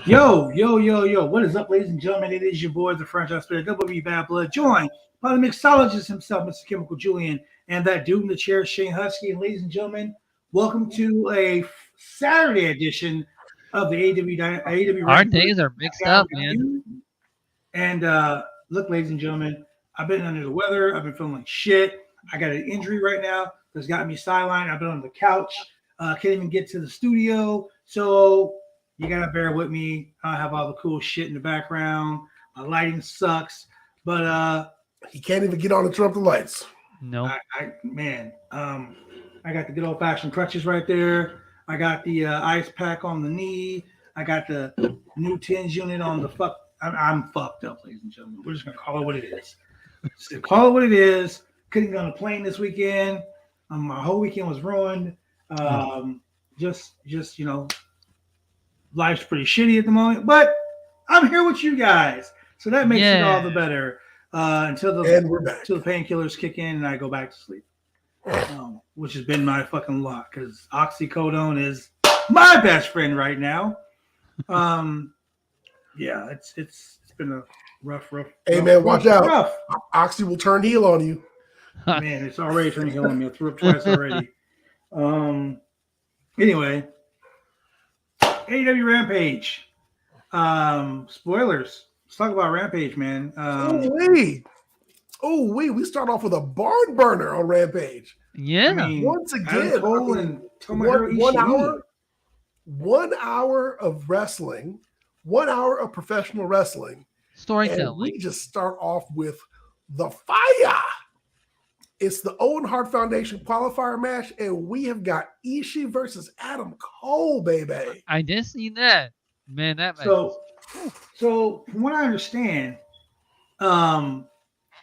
Yo. What is up, ladies and gentlemen? It is your boy, the franchise player, W Bad Blood, joined by the mixologist himself, Mr. Chemical Julian, and that dude in the chair, Shane Husky. And ladies and gentlemen, welcome to a Saturday edition of the AW Our Wrestling days are mixed Smackdown up, man. Review. And look, ladies and gentlemen, I've been under the weather. I've been feeling like shit. I got an injury right now that's got me sidelined. I've been on the couch. Can't even get to the studio. So you gotta bear with me. I have all the cool shit in the background. My lighting sucks, but He can't even get on and turn up the lights. No. I got the good old fashioned crutches right there. I got the ice pack on the knee. I got the new tens unit on the fuck. I'm fucked up, ladies and gentlemen. We're just gonna call it what it is. So call it what it is. Couldn't get on a plane this weekend. My whole weekend was ruined. Just life's pretty shitty at the moment. But I'm here with you guys, so that makes it all the better. Until we're back. Until the painkillers kick in and I go back to sleep, which has been my fucking luck because oxycodone is my best friend right now. Yeah, it's been a rough. Hey man, watch out! Rough. Oxy will turn heel on you. Man, it's already turning heel on me. I threw up twice already. Anyway, AEW Rampage. Spoilers. Let's talk about Rampage, man. We start off with a barn burner on Rampage. Yeah. I mean, once again, one hour of wrestling, 1 hour of professional wrestling. Storytelling. We just start off with the fire. It's the Owen Hart Foundation qualifier match, and we have got Ishi versus Adam Cole, baby. I did see that. Man, that match. So from what I understand,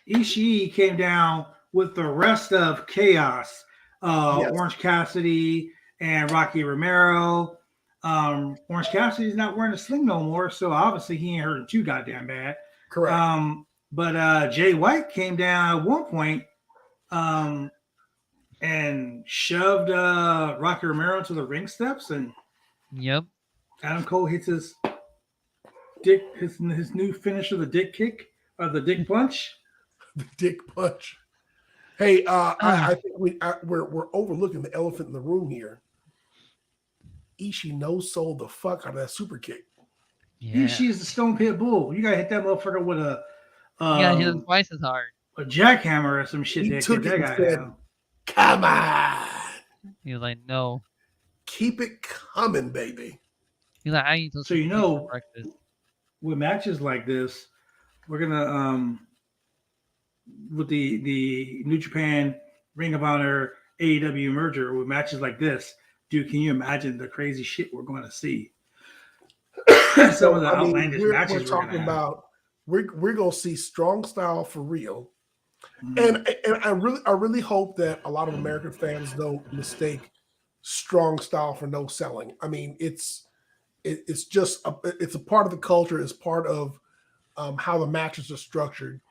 Ishi came down with the rest of Chaos, yes. Orange Cassidy and Rocky Romero. Orange Cassidy's not wearing a sling no more, so obviously he ain't hurting too goddamn bad. Correct. But Jay White came down at one point and shoved Rocky Romero to the ring steps, and yep, Adam Cole hits his dick, his new finisher, the dick kick or the dick punch. The dick punch. Hey, I think we're overlooking the elephant in the room here. Ishi no-sold the fuck out of that super kick. Yeah. Ishi's the Stone Pit Bull. You gotta hit that motherfucker with a you gotta hit him twice as hard. A jackhammer or some shit. He took it and said, down. Come on. He was like, no. Keep it coming, baby. He's like, I eat those. So with matches like this, we're gonna with the New Japan Ring of Honor AEW merger with matches like this, dude, can you imagine the crazy shit we're going to see? Some of the outlandish matches we're talking about. We're gonna see strong style for real, and I really hope that a lot of American fans don't mistake strong style for no selling. I mean, it's just it's a part of the culture. It's part of how the matches are structured,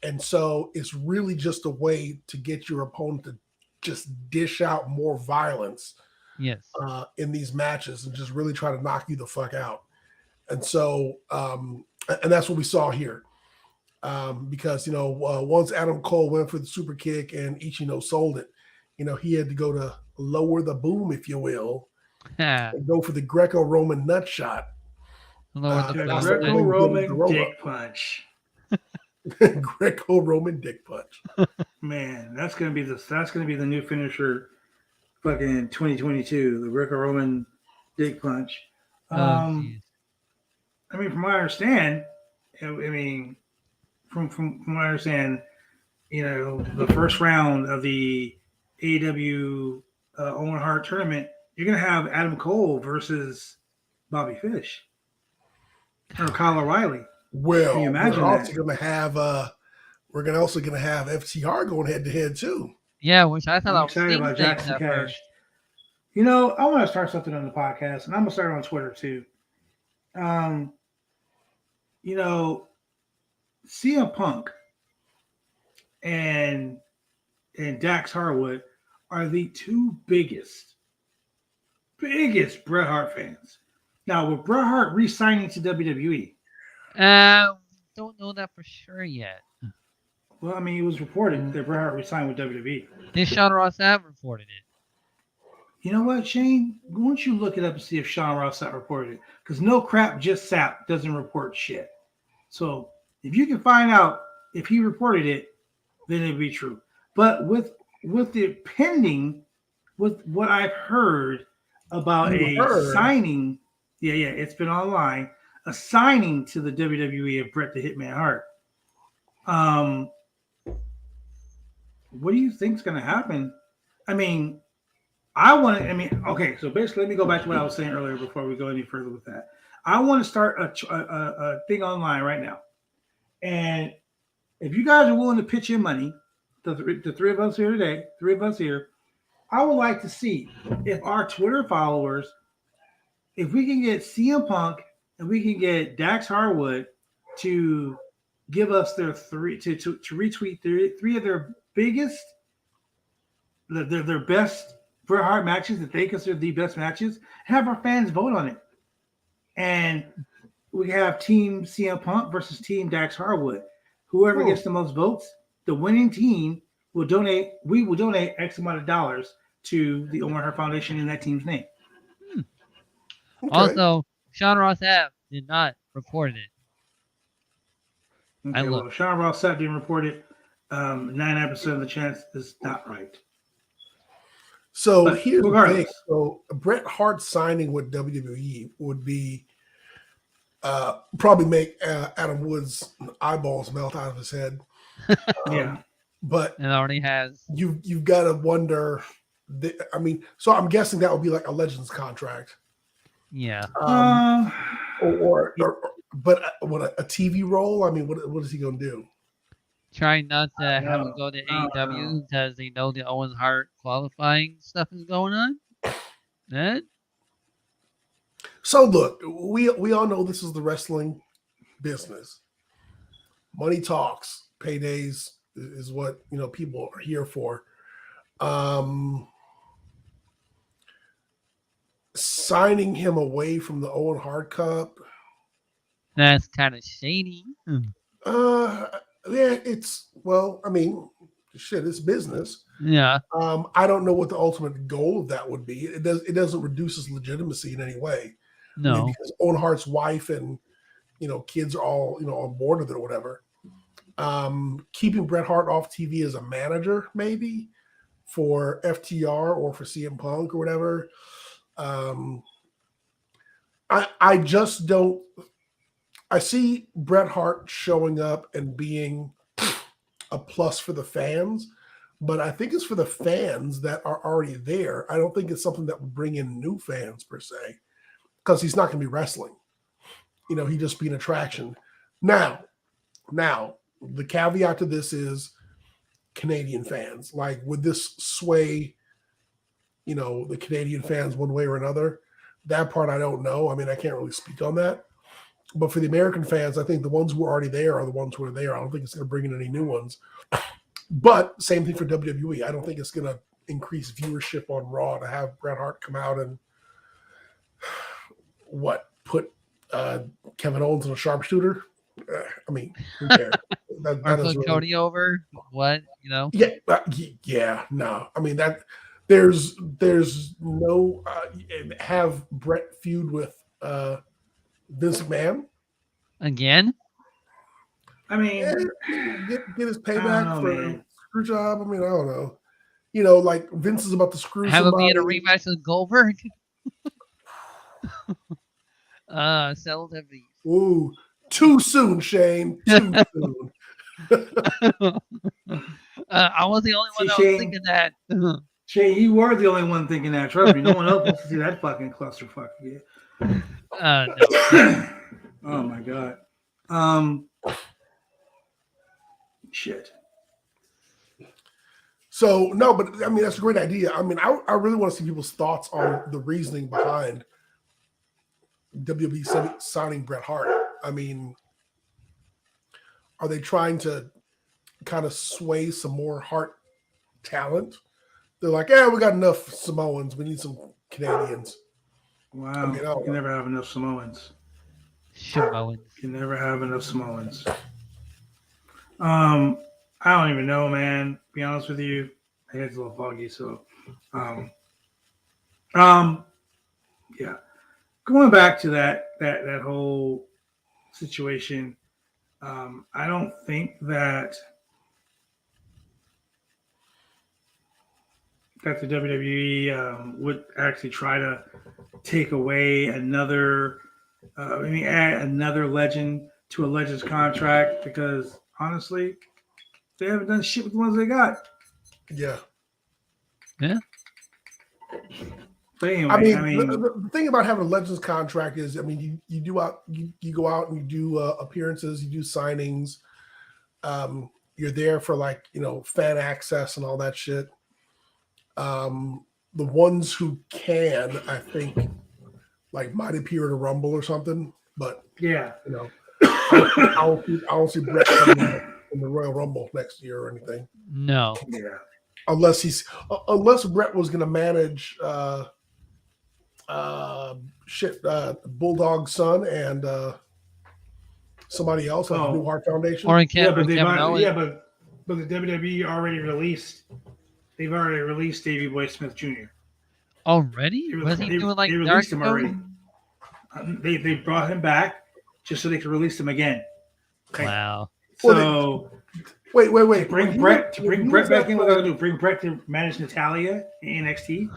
and so it's really just a way to get your opponent to just dish out more violence. Yes. In these matches and just really try to knock you the fuck out. And so, and that's what we saw here. Because, once Adam Cole went for the super kick and Ichi sold it, he had to go to lower the boom, if you will, and go for the Greco-Roman nut shot. The Greco-Roman dick punch. Greco-Roman dick punch. Man, that's gonna be the new finisher. Fucking 2022, the Greco-Roman dick punch. I mean, from what I understand, from what I understand, the first round of the AEW Owen Hart tournament, you're gonna have Adam Cole versus Bobby Fish or Kyle O'Reilly. Well, can you imagine we're also gonna have FTR going head to head too. Yeah, which I thought I'm excited about Jackson Cash. I want to start something on the podcast, and I'm gonna start on Twitter too. CM Punk and Dax Harwood are the two biggest Bret Hart fans. Now, with Bret Hart re-signing to WWE, Don't know that for sure yet. well, I mean, it was reported that Bret Hart re-signed with WWE. Did Sean Ross Sapp reported it? You know what, Shane? Why don't you look it up and see if Sean Ross Sapp reported it? Because no crap, just Sapp doesn't report shit. So if you can find out if he reported it, then it'd be true. But with the pending, with what I've heard about signing, it's been online, a signing to the WWE of Bret the Hitman Hart. What do you think's going to happen? I mean, okay, so basically, let me go back to what I was saying earlier before we go any further with that. I want to start a thing online right now. And if you guys are willing to pitch in money, the three of us here today, I would like to see if our Twitter followers, if we can get CM Punk and we can get Dax Harwood to give us their to retweet three of their biggest, their best Bret Hart matches that they consider the best matches, have our fans vote on it. And we have Team CM Punk versus Team Dax Harwood. Whoever gets the most votes, the winning team will donate. We will donate X amount of dollars to the Owen Hart Foundation in that team's name. Okay. Also, Sean Ross Sapp did not report it. Okay, well, Sean Ross Sapp didn't report it. 99% of the chance is not right. So But here's regardless. the thing. So Bret Hart signing with WWE would be probably make Adam Woods' eyeballs melt out of his head. Yeah, but It already has. you've got to wonder. So I'm guessing that would be like a Legends contract. Yeah. But what a TV role? I mean, what is he going to do? Trying not to have him go to AEW because they know the Owen Hart qualifying stuff is going on. That? So look, we all know this is the wrestling business. Money talks. Paydays is what people are here for. Signing him away from the Owen Hart Cup. That's kind of shady. Yeah, it's it's business. Yeah. I don't know what the ultimate goal of that would be. It doesn't reduce his legitimacy in any way. No. I mean, because Owen Hart's wife and kids are all on board with it or whatever. Keeping Bret Hart off TV as a manager, maybe for FTR or for CM Punk or whatever. I just don't. I see Bret Hart showing up and being a plus for the fans, but I think it's for the fans that are already there. I don't think it's something that would bring in new fans per se, because he's not going to be wrestling. He'd just be an attraction. Now, the caveat to this is Canadian fans. Like, would this sway, the Canadian fans one way or another? That part I don't know. I mean, I can't really speak on that. But for the American fans, I think the ones who are already there are the ones who are there. I don't think it's going to bring in any new ones. But same thing for WWE. I don't think it's going to increase viewership on Raw to have Bret Hart come out and put Kevin Owens in a sharpshooter. I mean, who cares? Or put Cody over. What? Yeah. No. I mean that. There's no have Bret feud with Vince McMahon Again? I mean, get his payback for a screw job. I mean, I don't know. Like Vince is about to screw have somebody. Have him be in a rematch with Goldberg? Settle the beef. Ooh, too soon, Shane. Too soon. I was the only one that was thinking that. Shane, you were the only one thinking that. Trust me, no one else wants to see that fucking clusterfuck again. No. Oh my god. Shit. So no, but I mean that's a great idea. I mean, I really want to see people's thoughts on the reasoning behind WWE signing Bret Hart. I mean, are they trying to kind of sway some more Hart talent? They're like, we got enough Samoans. We need some Canadians. Wow. I mean, You can never have enough Samoans. Samoans. You can never have enough Samoans. I don't even know, man. To be honest with you, my head's a little foggy, so yeah. Going back to that whole situation, I don't think that the WWE would actually try to take away another, add another legend to a legend's contract because honestly, they haven't done shit with the ones they got. Yeah. Yeah. But anyway, I mean, the thing about having a Legends contract is, I mean, you go out and you do appearances, you do signings. You're there for like, fan access and all that shit. The ones who can, I think, like might appear at a Rumble or something, but yeah, I don't see Bret coming in the Royal Rumble next year or anything. No. Yeah. Unless Bret was going to manage Bulldog's son and somebody else, like the New Hart Foundation. Or but the WWE already released. They've already released Davey Boy Smith Jr. Already? Was he doing like they Dark released him already? They brought him back just so they could release him again. Okay. Wow. So wait. To bring Bret back in, what they're gonna do? Bring Bret to manage Natalia in NXT.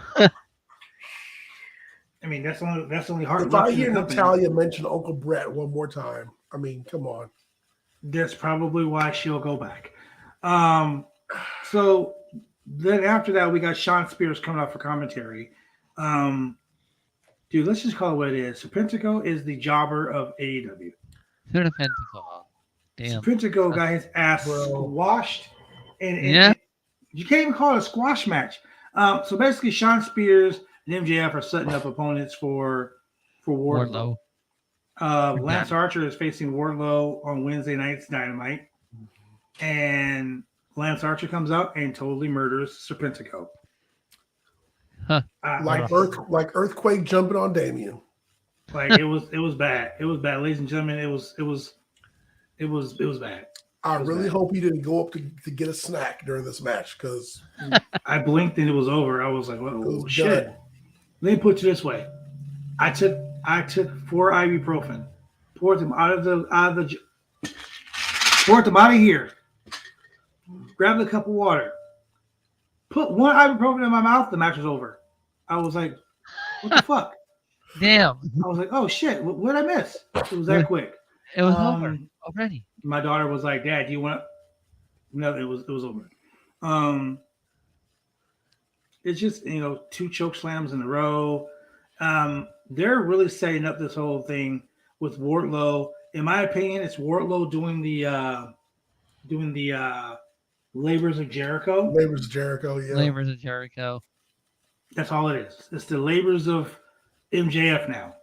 I mean, that's only hard. If I hear Natalia mention Uncle Bret one more time, I mean, come on. That's probably why she'll go back. So then after that, we got Sean Spears coming out for commentary. Dude, let's just call it what it is. Serpentico is the jobber of AEW. Serpentico. Damn. Serpentico got his ass squashed. And you can't even call it a squash match. So basically, Sean Spears and MJF are setting up opponents for Wardlow. Lance Archer is facing Wardlow on Wednesday night's Dynamite. And Lance Archer comes out and totally murders Serpentico. Huh. Like earthquake jumping on Damien. Like it was bad. It was bad, ladies and gentlemen. It was bad. I really hope he didn't go up to get a snack during this match because I blinked and it was over. I was like, "Oh shit!" Let me put it this way: I took 4 ibuprofen, poured them out of here, grabbed a cup of water, put 1 ibuprofen in my mouth. The match was over. I was like, "What the fuck?" Damn. I was like, "Oh shit! What did I miss?" It was that quick. It was over already. My daughter was like, "Dad, do you want?" No, it was over. It's just 2 choke slams in a row. They're really setting up this whole thing with Wardlow. In my opinion, it's Wardlow doing the Labors of Jericho. Labors of Jericho, yeah. Labors of Jericho. That's all it is. It's the Labors of MJF now.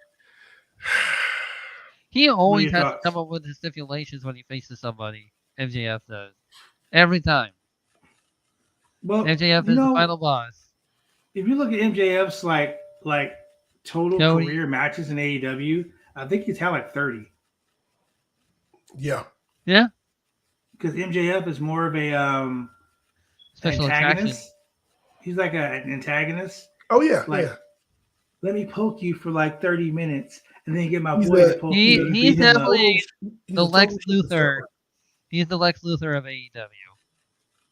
He always has to come up with the stipulations when he faces somebody. MJF does. Every time. Well, MJF is the final boss. If you look at MJF's like total career matches in AEW, I think he's had like 30. Yeah. Yeah. Because MJF is more of a special antagonist. Attraction. He's like an antagonist. Oh yeah. Like, yeah. Let me poke you for like 30 minutes and then get my boy to poke you. He's definitely the Lex Luthor. He's the Lex Luthor of AEW.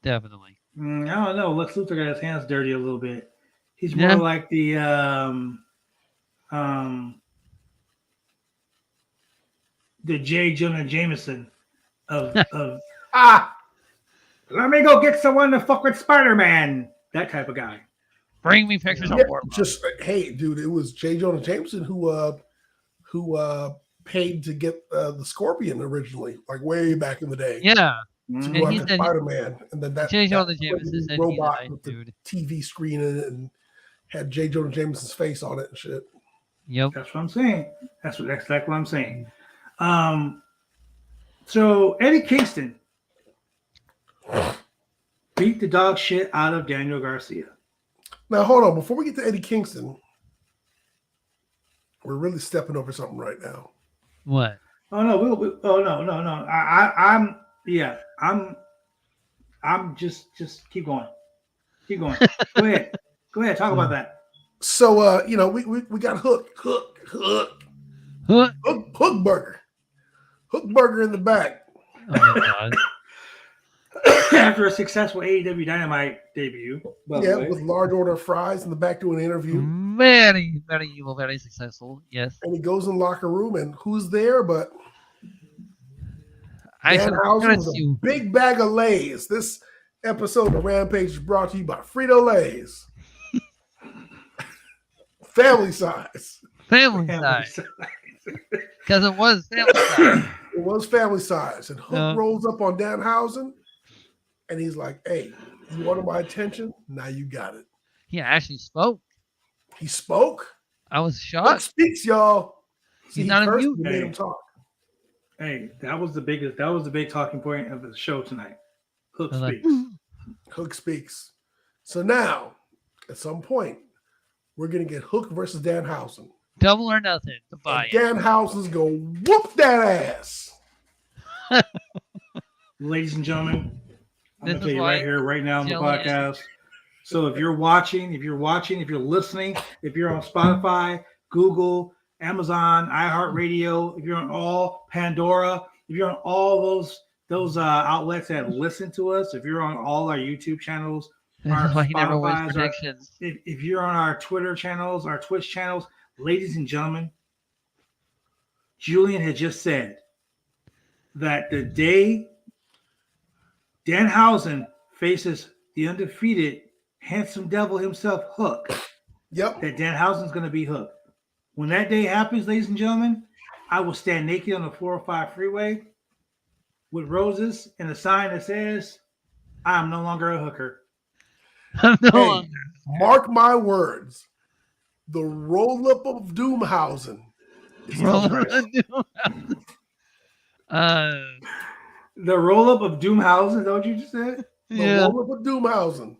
Definitely. I don't know. Lex Luthor got his hands dirty a little bit. He's more like the J. Jonah Jameson of let me go get someone to fuck with Spider-Man. That type of guy. Bring me pictures of Wardlow. Just hey, dude, it was J. Jonah Jameson who paid to get the Scorpion originally, like way back in the day. Yeah. To go after Spider-Man, and then that J. Jonah Jameson said robot with the TV screen in it and had J. Jonah Jameson's face on it and shit. Yep. That's what I'm saying. That's exactly what I'm saying. So Eddie Kingston beat the dog shit out of Daniel Garcia. Now hold on, before we get to Eddie Kingston, We're really stepping over something right now. What? Oh no, no. I'm just keep going. Keep going. Go ahead. Talk about that. So we got Hook Burger. Hook Burger in the back. Oh my god. After a successful AEW Dynamite debut, with large order of fries in the back doing an interview. Very, very evil, very successful. Yes. And he goes in the locker room, and who's there but I Danhausen with a big bag of Lay's. This episode of Rampage is brought to you by Frito-Lay's. Family size. Family size. Because it was family size. It was family size. And Hook rolls up on Danhausen, and he's like, hey, you wanted my attention? Now you got it. He actually spoke. He spoke? I was Hook shocked. speaks, y'all. He's not a mute. We made him talk. Hey, that was the big talking point of the show tonight. Hook speaks. Hook speaks. So now, at some point, we're going to get Hook versus Danhausen. Double or nothing to buy it. Danhausen's going to whoop that ass. Ladies and gentlemen, I'm going to tell you why right here, right now on the podcast. So if you're watching, if you're listening, if you're on Spotify, Google, Amazon, iHeartRadio, if you're on all Pandora, if you're on all those outlets that listen to us, if you're on all our YouTube channels, our Spotify's, if you're on our Twitter channels, our Twitch channels, ladies and gentlemen, Julian had just said that the day Danhausen faces the undefeated handsome devil himself, Hook, that Danhausen's going to be Hook. When that day happens, ladies and gentlemen, I will stand naked on the 405 freeway with roses and a sign that says, I am no longer a hooker. Mark my words. The roll-up of Doomhausen is the roll-up of Doomhausen, is that what you just said? The roll-up of Doomhausen.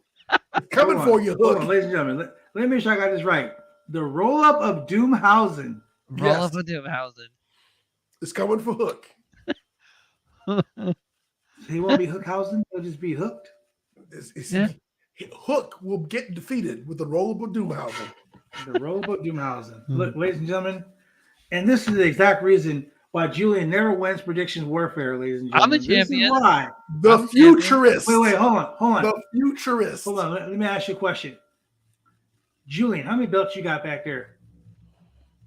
It's coming for you, Hook. Hold on, ladies and gentlemen. Let me make sure I got this right. The roll-up of Doomhausen. Roll-up of Doomhausen. It's coming for Hook. He won't be Hookhausen. He'll just be hooked. Hook will get defeated with the roll-up of Doomhausen. The roll-up of Doomhausen. Look, ladies and gentlemen, and this is the exact reason why Julian never wins predictions warfare, ladies and gentlemen. I'm a champion. This is why. The futurist. Wait, hold on. The futurist. Hold on, let me ask you a question. Julian, how many belts you got back there?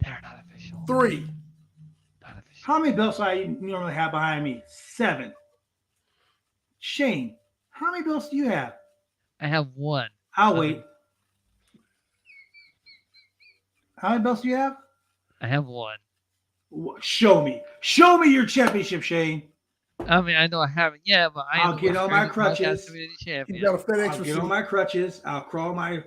They're not official. 3. Not official. How many belts do I normally have behind me? 7. Shane, how many belts do you have? I have 1. I'll wait. How many belts do you have? I have 1. Show me your championship, Shane. I mean, I know I haven't yet, but I'll get on my crutches. You got a FedEx I'll get on my crutches. I'll crawl my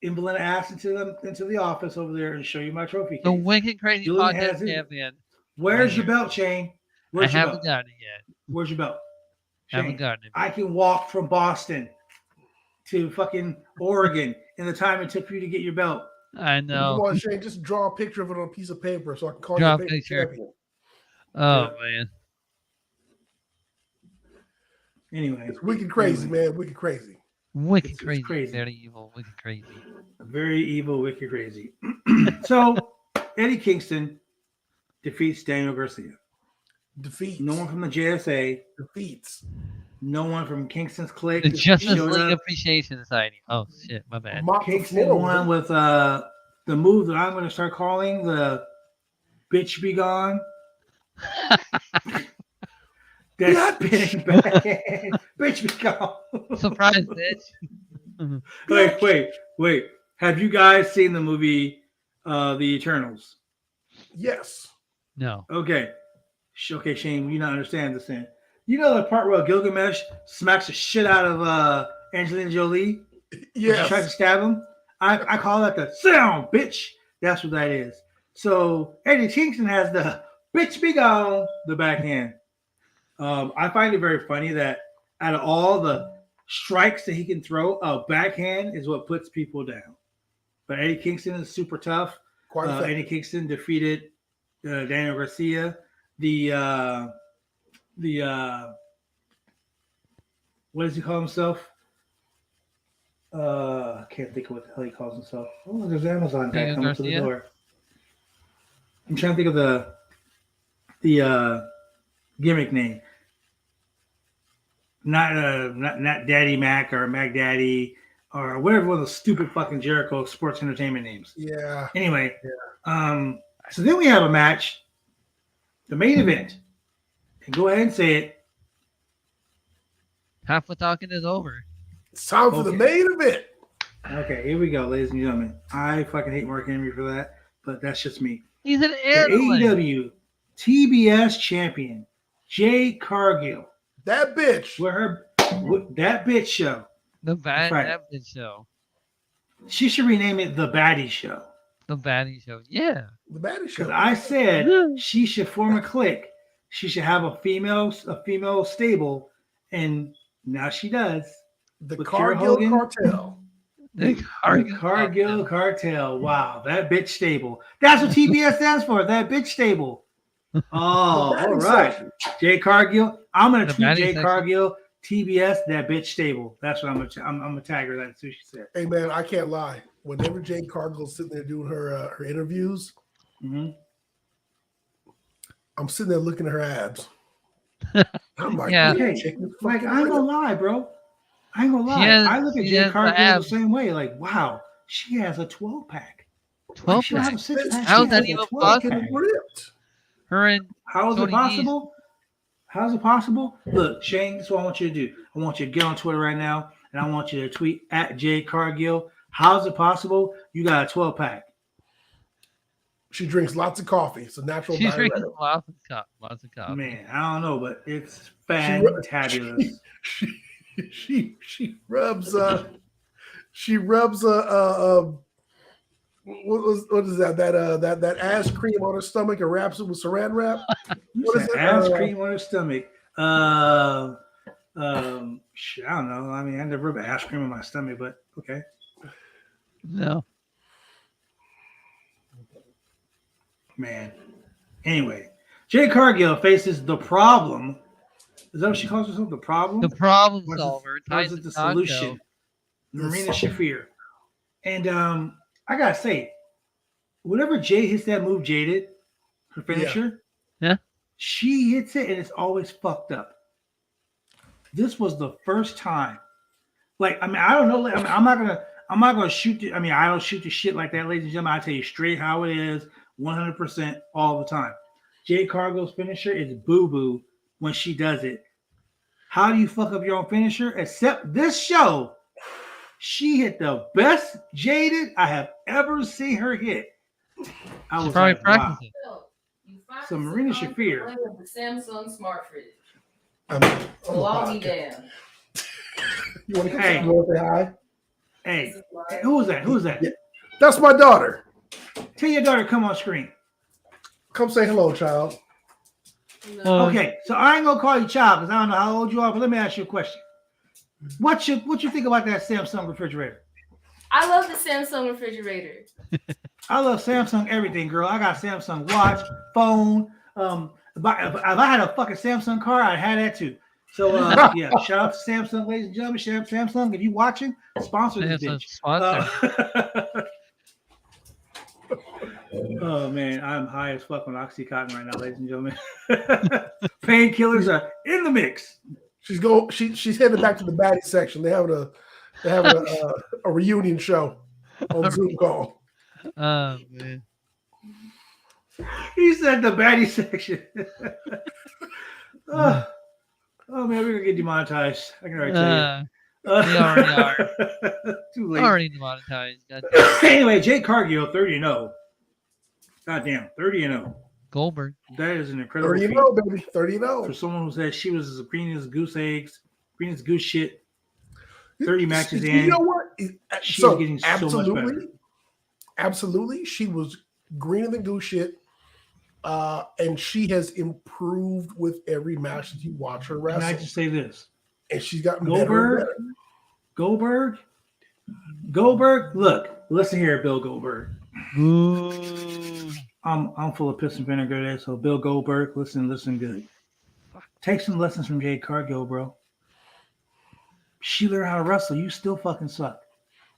invalid ass into the office over there and show you my trophy case. The Wicked Crazy Julian Podcast champion. Where's your belt, Shane? I haven't gotten it yet. Where's your belt? Shane, haven't gotten it. I can walk from Boston to fucking Oregon in the time it took for you to get your belt. I know. You want, Shane, just draw a picture of it on a piece of paper so I can call you a picture. Champion. Oh, man. Anyway. It's wicked crazy, man. Wicked crazy. Wicked crazy. Very evil. Wicked crazy. Very evil, wicked crazy. So, Eddie Kingston defeats Daniel Garcia. Defeats. No one from the JSA. Defeats. No one from Kingston's clique. The Justice League Appreciation Society. Oh, shit. My bad. Kingston won with the move that I'm going to start calling the bitch be gone. That's spinning back. Bitch be gone. Surprise, bitch. Wait. Have you guys seen the movie The Eternals? Yes. No. Okay, Shane, you don't understand this thing. You know the part where Gilgamesh smacks the shit out of Angelina Jolie? Yes. She tries to stab him? I call that the sound, bitch. That's what that is. So Eddie Kingston has the bitch be gone, the backhand. I find it very funny that out of all the strikes that he can throw, a backhand is what puts people down. But Eddie Kingston is super tough. Quite effective. Eddie Kingston defeated Daniel Garcia. The what does he call himself? I can't think of what the hell he calls himself. Oh, there's an Amazon guy coming to the door. I'm trying to think of the gimmick name. Not Daddy Mac or Mac Daddy or whatever one of the stupid fucking Jericho sports entertainment names. Yeah. Anyway, so then we have a match, the main event. And go ahead and say it. Half the talking is over. It's time for the main event. Okay, here we go, ladies and gentlemen. I fucking hate Mark Henry for that, but that's just me. He's an The airplane. AEW TBS champion, Jade Cargill. That bitch. That bitch show. The bad Right. Evan show. She should rename it the Baddie Show. The baddie show. Yeah. The baddie show. Because I said she should form a clique. She should have a female stable, and now she does. The with Cargill Kira Hogan. Cartel. The Cargill Cartel. Wow, that bitch stable. That's what TBS stands for. That bitch stable. Oh, all right. Jay Cargill. I'm gonna tweet Jay Cargill. TBS. That bitch stable. That's what I'm gonna tag her. That's what she said. Hey man, I can't lie. Whenever Jade Cargill's sitting there doing her interviews, I'm sitting there looking at her abs. I'm like, Yeah. Okay. Like I ain't gonna lie, bro. I ain't gonna lie. I look at Jade Cargill the same way. Like, wow, she has a 12-pack. 12-pack. How is that even possible? Her and how is it possible? How is it possible? Look, Shane, this is what I want you to do. I want you to get on Twitter right now, and I want you to tweet at Jade Cargill. How is it possible? You got a 12-pack. She drinks lots of coffee. It's a natural. She's drinking lots of coffee. Man, I don't know, but it's fantabulous. She rubs what is that ass cream on her stomach and wraps it with saran wrap? What is it? Ass cream on her stomach. I don't know. I mean, I never rub ass cream on my stomach, but okay. No. Man. Anyway, Jade Cargill faces the problem. Is that what she calls herself? The problem? The problem solver. Or is it the solution? Marina Shafir. And I gotta say, whenever Jade hits that move, Jaded, her finisher, yeah, she hits it and it's always fucked up. This was the first time. Like, I mean, I don't know. I mean, I'm not gonna shoot. I don't shoot the shit like that, ladies and gentlemen. I tell you straight how it is, 100% all the time. Jade Cargill's finisher is boo boo when she does it. How do you fuck up your own finisher? Except this show, she hit the best Jaded I have ever seen her hit. I was probably like, practicing. wow. So Marina Shafir. The Samsung smart fridge. Log me down. You want to say hi? Hey, who is that? Who is that? Yeah. That's my daughter. Tell your daughter to come on screen. Come say hello, child. No. Okay, so I ain't gonna call you child because I don't know how old you are, but let me ask you a question. What you think about that Samsung refrigerator? I love the Samsung refrigerator. I love Samsung everything, girl. I got Samsung watch, phone. If I had a fucking Samsung car, I'd have that too. So yeah, shout out to Samsung, ladies and gentlemen. Shout out to Samsung. If you watching, sponsor this bitch. Oh man, I'm high as fuck on Oxycontin right now, ladies and gentlemen. Painkillers are in the mix. She's headed back to the baddie section. They have a reunion show on Zoom call. Oh man. He said the baddie section. Oh man, we're gonna get demonetized. I can already tell you. We already are. Too late. Already demonetized. Anyway, Jade Cargill, 30-0. Goddamn, 30-0. Goldberg. That is an incredible 30-0, baby. 30-0. For someone who said she was as green as goose eggs, green as goose shit. 30 matches in. You know what? She's getting so much better. Absolutely. She was greener than goose shit. And she has improved with every match that you watch her wrestle. Can I just say this? And she's gotten better. Goldberg. Look, listen here, Bill Goldberg. Ooh. I'm full of piss and vinegar today. So Bill Goldberg, listen good. Take some lessons from Jade Cargill, bro. She learned how to wrestle. You still fucking suck.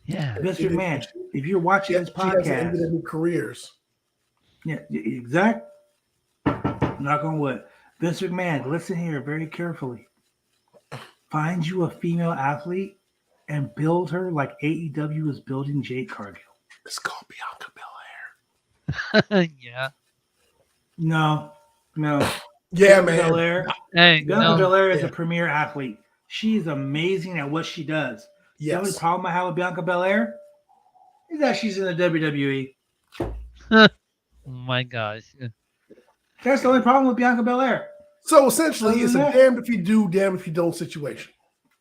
Yeah. Mr. Man, if you're watching this She hasn't ended podcast, any careers. yeah, exact. Knock on wood. Vince McMahon, listen here very carefully. Find you a female athlete and build her like AEW is building Jade Cargill. It's called Bianca Belair. Yeah. No. Yeah, Bianca man. Belair, Hey, Bianca no. Belair is Yeah. a premier athlete. She's amazing at what she does. The only Yes. problem I have with Bianca Belair is that she's in the WWE. Oh my gosh. That's the only problem with Bianca Belair. So essentially, Other it's than a that- damned if you do, damned if you don't situation.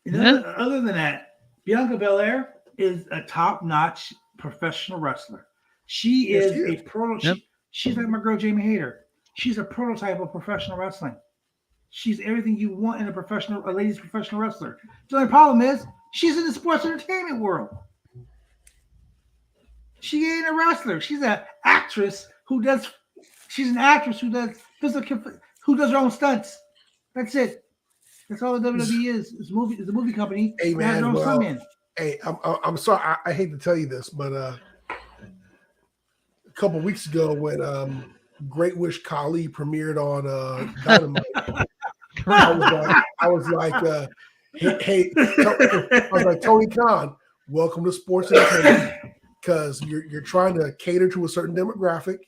Yeah. Other than that, Bianca Belair is a top-notch professional wrestler. She Yes, is she a is. proto. Yep. She's like my girl Jamie Hayter. She's a prototype of professional wrestling. She's everything you want in a ladies professional wrestler. The only problem is she's in the sports entertainment world. She ain't a wrestler. She's an actress who does. She's an actress who does physical, who does her own stunts. That's it. That's all the WWE is. It's a movie company. Hey, that has man, their own well, stuntmen. Hey, I'm sorry. I hate to tell you this, but a couple weeks ago when Great Wish Kali premiered on Dynamite, I was like, hey, I was like, Tony Khan, welcome to sports entertainment, because you're trying to cater to a certain demographic,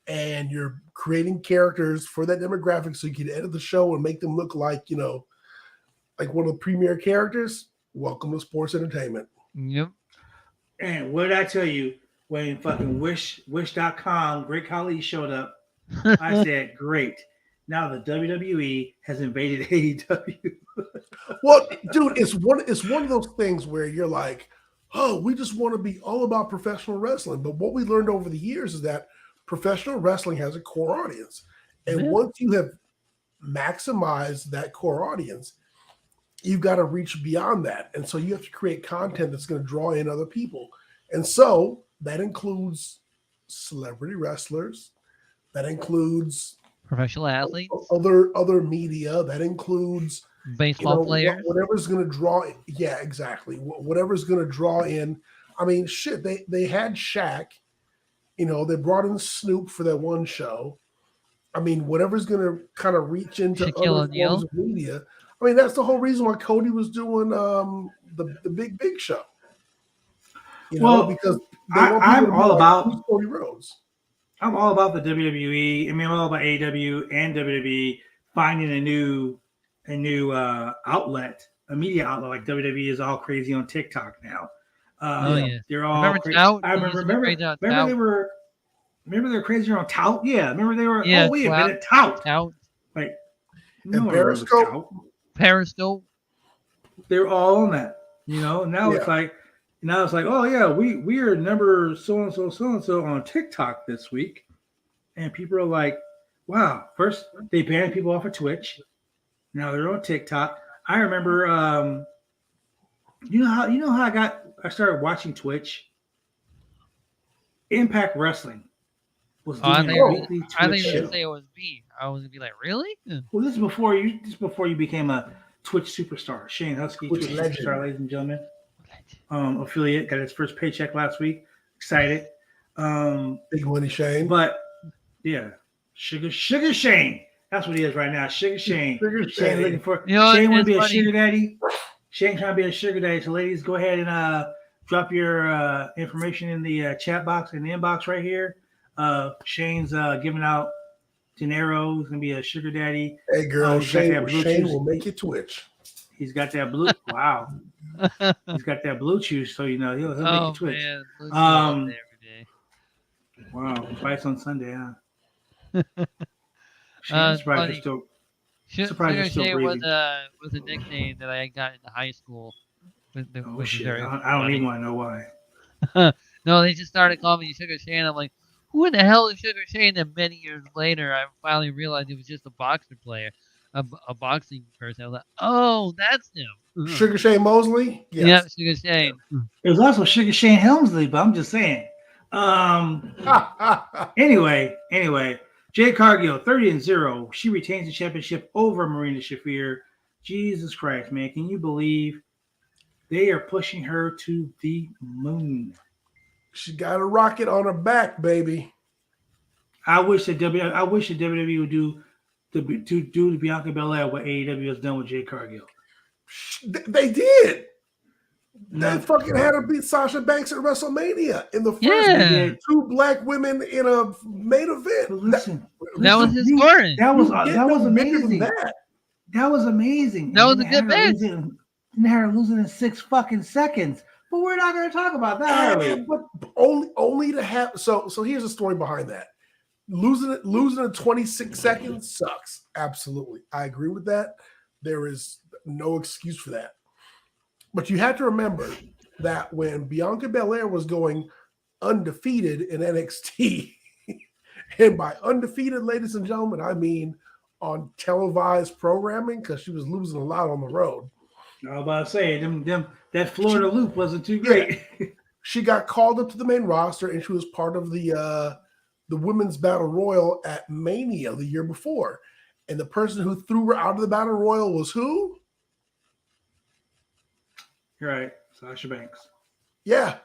and you're creating characters for that demographic so you can edit the show and make them look like, like one of the premier characters. Welcome to sports entertainment. Yep. And what did I tell you when fucking Wish.com, Great Khali showed up? I said, great. Now the WWE has invaded AEW. Well, dude, it's one of those things where you're like, oh, we just want to be all about professional wrestling. But what we learned over the years is that professional wrestling has a core audience. And Yeah. once you have maximized that core audience, you've got to reach beyond that. And so you have to create content that's going to draw in other people. And so that includes celebrity wrestlers. That includes Professional athletes, other media. That includes baseball players. whatever's going to draw. Yeah, exactly. Whatever's going to draw in. I mean, shit. They had Shaq. They brought in Snoop for that one show. I mean, whatever's going to kind of reach into Shaquille other O'Neal. forms of media. I mean, that's the whole reason why Cody was doing the Big Show. Because I'm all about who's Cody Rhodes. I'm all about the WWE. I mean, I'm all about AEW and WWE finding a new outlet, a media outlet. Like WWE is all crazy on TikTok now. Oh, yeah. They're all Remember crazy. Tout? I They used to be remember crazy on they Tout. were. Remember they were crazy on Tout? Yeah. Remember they were. Yeah, Oh, wait a Tout. minute, Tout. Out. Like, And no one remembers Periscope. Tout. Periscope. They're all on that. Now it's like, oh yeah, we are number so and so on TikTok this week, and people are like, wow. First they banned people off of Twitch, now they're on TikTok. I remember, you know how I started watching Twitch. Impact Wrestling was Oh, I doing think a weekly Twitch I think you show. would say it was me. I was gonna be like, really? Well, this is before you became a Twitch superstar. Shane Husky, Twitch Twitch legend. superstar, ladies and gentlemen. Affiliate, got his first paycheck last week. Excited. Big Money Shane. But yeah, Sugar Shane. That's what he is right now. Sugar Shane. Sugar Shane Shane. looking for You know what? Shane want to It's be a funny. sugar daddy. Shane trying to be a sugar daddy. So ladies, go ahead and drop your information in the chat box in the inbox right here. Shane's giving out dinero. He's gonna be a sugar daddy. Hey, girl, he's got that Shane Bluetooth. will make you twitch. He's got that blue. Wow. He's got that Bluetooth, so he'll make Oh you twitch. man, Lucy Um, loves it every day. Wow, twice on Sunday, huh? Shane's surprised funny. you're still. Sugar surprised you're still Shane was breathing. was a nickname that I got in high school. Oh Which is shit! very I don't funny. even want to know why. No, they just started calling me Sugar Shane. I'm like, who in the hell is Sugar Shane? And many years later, I finally realized it was just a boxer player, a boxing person. I was like, oh, that's him. Sugar Shane Mosley? Yeah, Sugar Shane. It was also Sugar Shane Helmsley, but I'm just saying. Anyway, Jade Cargill, 30-0. She retains the championship over Marina Shafir. Jesus Christ, man. Can you believe they are pushing her to the moon? She got a rocket on her back, baby. I wish the WWE would do the Bianca Belair what AEW has done with Jade Cargill. They did. No. They fucking had her beat Sasha Banks at WrestleMania in the first Yeah. 2 black women in a main event. But listen, That was his story. that was You get no bigger than amazing. that. That was amazing. That was And a they good had her match. losing- and they had her losing in 6 fucking seconds. But we're not going to talk about that, are we? But only to have so here's the story behind that. Losing in 26 seconds sucks. Absolutely. I agree with that. There is no excuse for that. But you have to remember that when Bianca Belair was going undefeated in NXT, and by undefeated, ladies and gentlemen, I mean on televised programming, because she was losing a lot on the road. I was about to say, that Florida loop wasn't too great. She got called up to the main roster, and she was part of the women's battle royal at Mania the year before. And the person who threw her out of the battle royal was who? You're right, Sasha Banks. Yeah.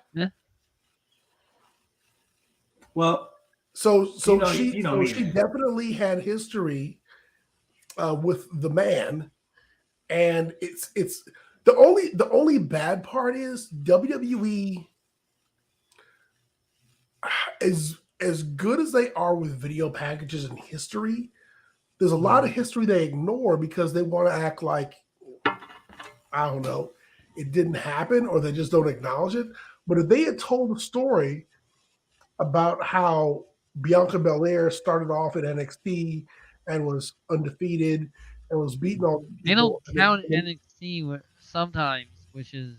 Well, So you know me, she man. definitely had history with the man, and it's the only bad part is WWE as good as they are with video packages and history. There's a lot of history they ignore because they want to act like, I don't know, it didn't happen, or they just don't acknowledge it. But if they had told a story about how Bianca Belair started off at NXT and was undefeated and was beating all They don't people, count NXT sometimes, which is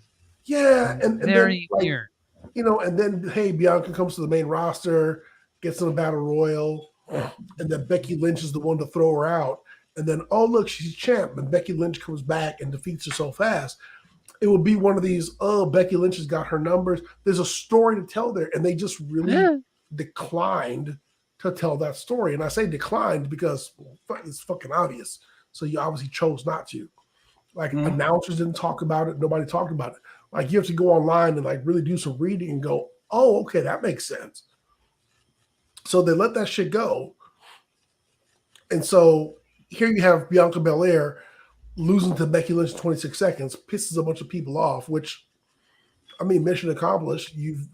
and very then, weird. And then hey, Bianca comes to the main roster, gets in a battle royal, and then Becky Lynch is the one to throw her out. And then, oh look, she's champ, and Becky Lynch comes back and defeats her so fast. It would be one of these, oh, Becky Lynch has got her numbers. There's a story to tell there, and they just really declined to tell that story. And I say declined because it's fucking obvious. So you obviously chose not to. Like announcers didn't talk about it. Nobody talked about it. Like you have to go online and like really do some reading and go, oh, okay, that makes sense. So they let that shit go. And so here you have Bianca Belair losing to Becky Lynch in 26 seconds, pisses a bunch of people off, which, I mean, mission accomplished. You've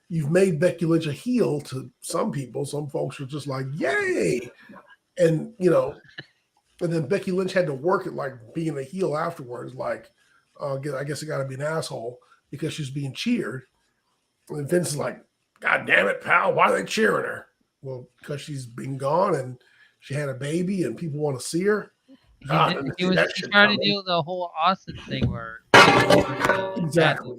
made Becky Lynch a heel to some people. Some folks are just like, yay. And, and then Becky Lynch had to work at like being a heel afterwards. Like, I guess it got to be an asshole because she's being cheered. And Vince is like, God damn it, pal. Why are they cheering her? Well, because she's been gone and she had a baby and people want to see her. He was trying to do the whole Austin thing where Exactly.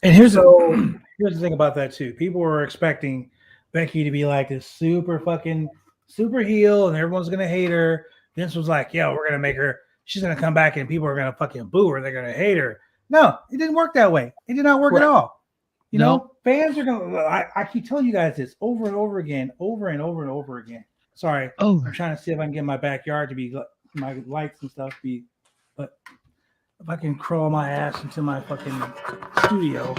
And here's the thing about that too. People were expecting Becky to be like this super heel, and everyone's gonna hate her. Vince was like, "Yo, we're gonna make her. She's gonna come back, and people are gonna fucking boo her. They're gonna hate her." No, it didn't work that way. It did not work at all. You know, fans are gonna. I keep telling you guys this over and over again, over and over and over again. Sorry, I'm trying to see if I can get my backyard to be my lights and stuff be, but if I can crawl my ass into my fucking studio,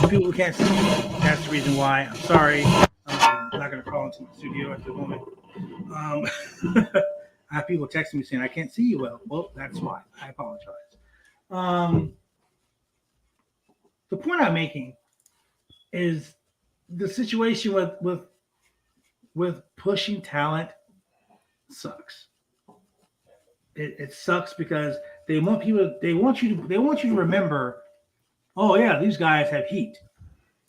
people can't see me. That's the reason why. I'm sorry. I'm not gonna crawl into the studio at the moment. I have people texting me saying I can't see you well. Well, that's why. I apologize. The point I'm making is the situation with pushing talent sucks. It sucks because they want you to remember, oh yeah, these guys have heat.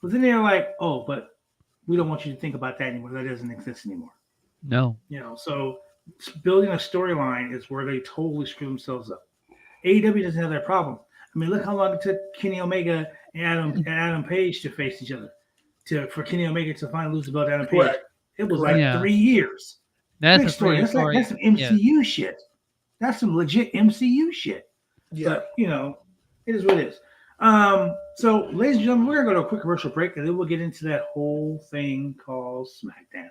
But then they're like, oh, but we don't want you to think about that anymore. That doesn't exist anymore. No. So building a storyline is where they totally screw themselves up. AEW doesn't have that problem. I mean, look how long it took Kenny Omega and Adam Page to face each other. For Kenny Omega to finally lose the belt to Adam Page. Correct. It was like 3 years. That's big a story. That's some MCU shit. That's some legit MCU shit. Yeah. But, it is what it is. So, ladies and gentlemen, we're gonna go to a quick commercial break, and then we'll get into that whole thing called SmackDown.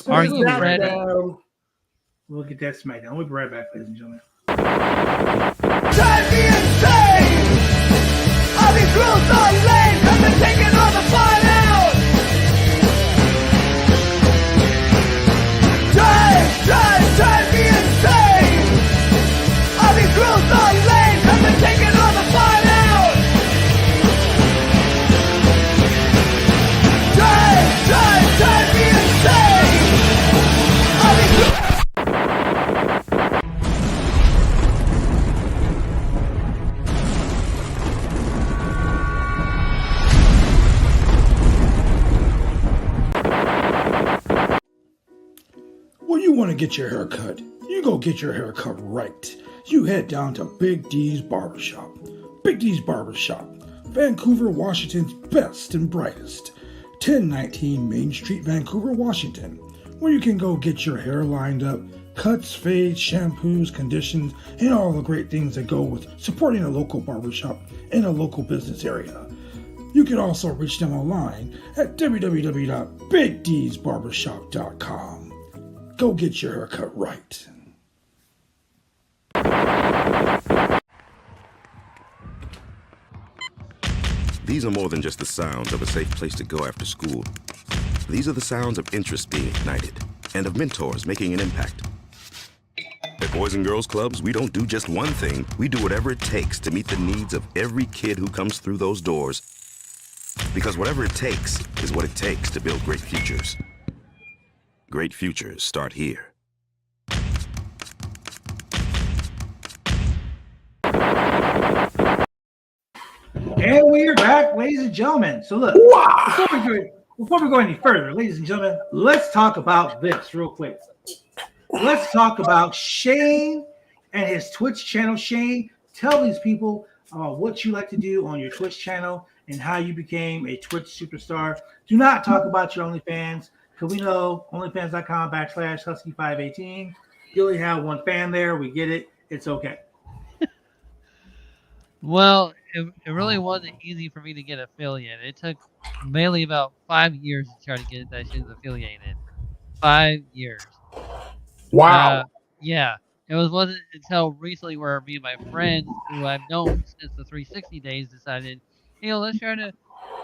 Are you ready? Smackdown. We'll get that SmackDown. We'll be right back, ladies and gentlemen. Drive me insane! All these rules are lame, have been taking all the fun out! Drive me insane! All these rules are lame, have been taking all the fun out! Drive me insane! All these rules... When you want to get your hair cut, you go get your hair cut right. You head down to Big D's Barbershop. Big D's Barbershop, Vancouver, Washington's best and brightest. 1019 Main Street, Vancouver, Washington, where you can go get your hair lined up, cuts, fades, shampoos, conditions, and all the great things that go with supporting a local barbershop in a local business area. You can also reach them online at www.bigdsbarbershop.com. Go get your haircut right. These are more than just the sounds of a safe place to go after school. These are the sounds of interest being ignited and of mentors making an impact. At Boys and Girls Clubs, we don't do just one thing. We do whatever it takes to meet the needs of every kid who comes through those doors. Because whatever it takes is what it takes to build great futures. Great futures start here. And we're back, ladies and gentlemen. So look, before we go any further, ladies and gentlemen, let's talk about this real quick. Let's talk about Shane and his Twitch channel. Shane, tell these people what you like to do on your Twitch channel and how you became a Twitch superstar. Do not talk about your OnlyFans, because we know OnlyFans.com/Husky518. You only have one fan there. We get it. It's okay. Well, it really wasn't easy for me to get affiliated. It took mainly about 5 years to try to get that shit affiliated. 5 years. Wow. Yeah. It wasn't until recently where me and my friends, who I've known since the 360 days, decided, let's try to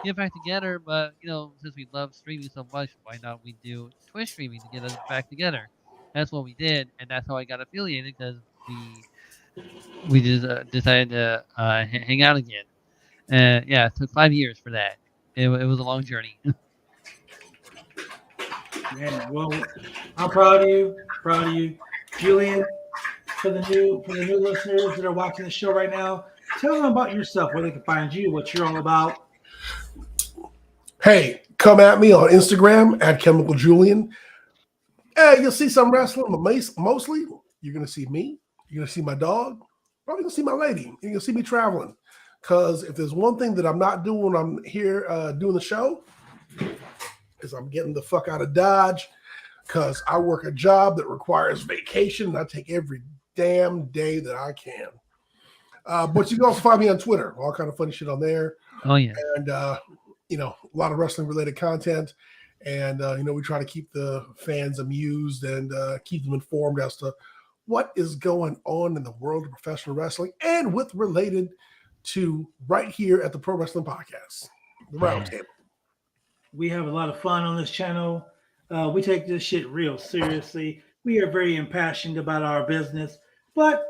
get back together. But, since we love streaming so much, why not we do Twitch streaming to get us back together? That's what we did, and that's how I got affiliated, because we just decided to hang out again. Yeah, it took 5 years for that. It was a long journey. Man, well, I'm proud of you. Julian, for the new listeners that are watching the show right now, tell them about yourself, where they can find you, what you're all about. Hey, come at me on Instagram at Chemical Julian. You'll see some wrestling, but mostly you're gonna see me. You're gonna see my dog. Probably gonna see my lady. You're gonna see me traveling. Because if there's one thing that I'm not doing when I'm here doing the show, is I'm getting the fuck out of Dodge. Because I work a job that requires vacation, and I take every damn day that I can. But you can also find me on Twitter. All kind of funny shit on there. Oh yeah. And a lot of wrestling related content. And we try to keep the fans amused and keep them informed as to what is going on in the world of professional wrestling and with related to right here at the Pro Wrestling Podcast, the Roundtable. We have a lot of fun on this channel. We take this shit real seriously. We are very impassioned about our business, but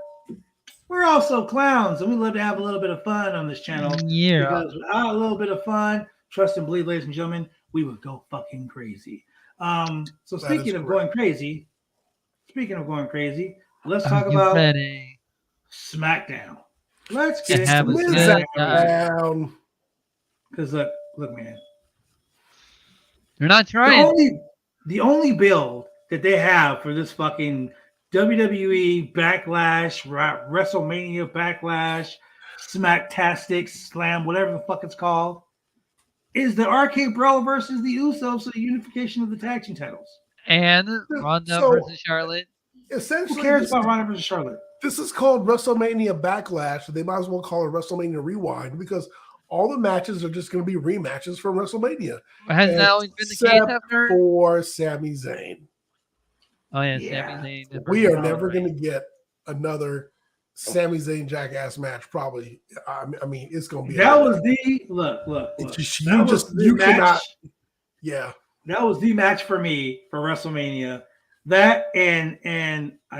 we're also clowns, and we love to have a little bit of fun on this channel. Yeah. Because without a little bit of fun, trust and believe, ladies and gentlemen, we would go fucking crazy. So speaking of going crazy, let's talk about SmackDown. Let's get into SmackDown. Because look, man. They're not trying. The only build that they have for this fucking WWE Backlash, WrestleMania Backlash, Smacktastic, Slam, whatever the fuck it's called, is the RK Bro versus the Usos for the unification of the tag team titles. And Ronda versus Charlotte. essentially, Who cares about Ronda versus Charlotte? This is called WrestleMania Backlash. They might as well call it WrestleMania Rewind because all the matches are just going to be rematches from WrestleMania. Has that always been the case Except after? for Sami Zayn. Oh yeah, Yeah. Sami Zayn. We are never going to get another Sami Zayn Jackass match. Probably. I mean, it's going to be. That was the look. It's just, That was the you match. cannot. Yeah. That was the match for me for WrestleMania. That and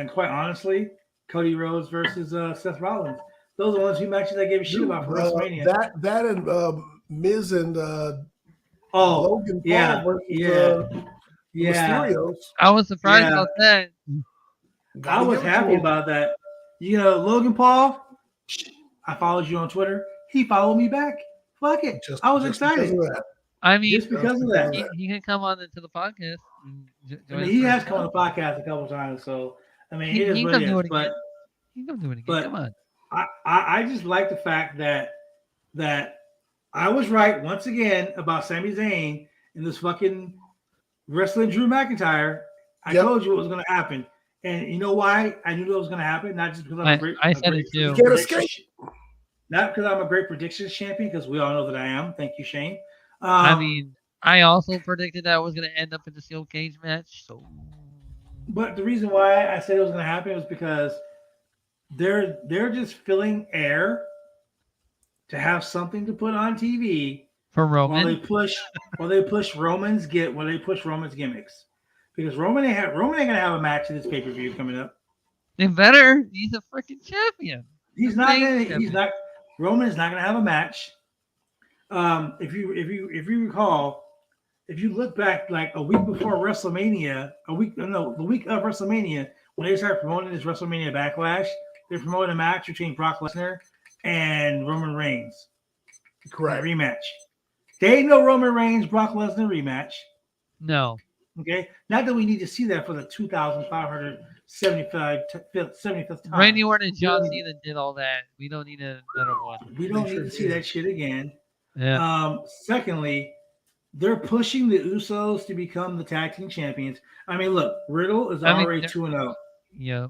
quite honestly, Cody Rhodes versus Seth Rollins. Those are the only two matches I gave a shit about for WrestleMania. That and Miz and oh Logan Paul versus Mysterios. I was surprised about that. I was happy about that. You know, Logan Paul, I followed you on Twitter. He followed me back. Fuck it. I was excited. I mean, just because of that. He can come on into the podcast. I mean, he has come on the podcast a couple times, so I mean, it is what it is. But he can do it again. Come on. I just like the fact that I was right once again about Sami Zayn and this fucking wrestling Drew McIntyre. I told you what was going to happen, and you know why I knew it was going to happen? Not just because I said it too. You can't escape. Not because I'm a great predictions champion, because we all know that I am. Thank you, Shane. I mean, I also predicted that it was going to end up in the steel cage match. So, but the reason why I said it was going to happen was because they're just filling air to have something to put on TV for Roman while they push Roman's gimmicks, because Roman ain't gonna have a match in this pay-per-view coming up. They better. He's a freaking champion. Roman is not gonna have a match. If you recall, if you look back like a week before WrestleMania, the week of WrestleMania, when they started promoting this WrestleMania Backlash, they promoted a match between Brock Lesnar and Roman Reigns. Correct. Rematch. They ain't no Roman Reigns Brock Lesnar rematch. No. Okay. Not that we need to see that for the 2,575th time. Randy Orton and John Cena did all that. We don't need another one. We don't need to see that shit again. Yeah. Secondly, they're pushing the Usos to become the tag team champions. I mean, look, Riddle is already 2-0. Yeah.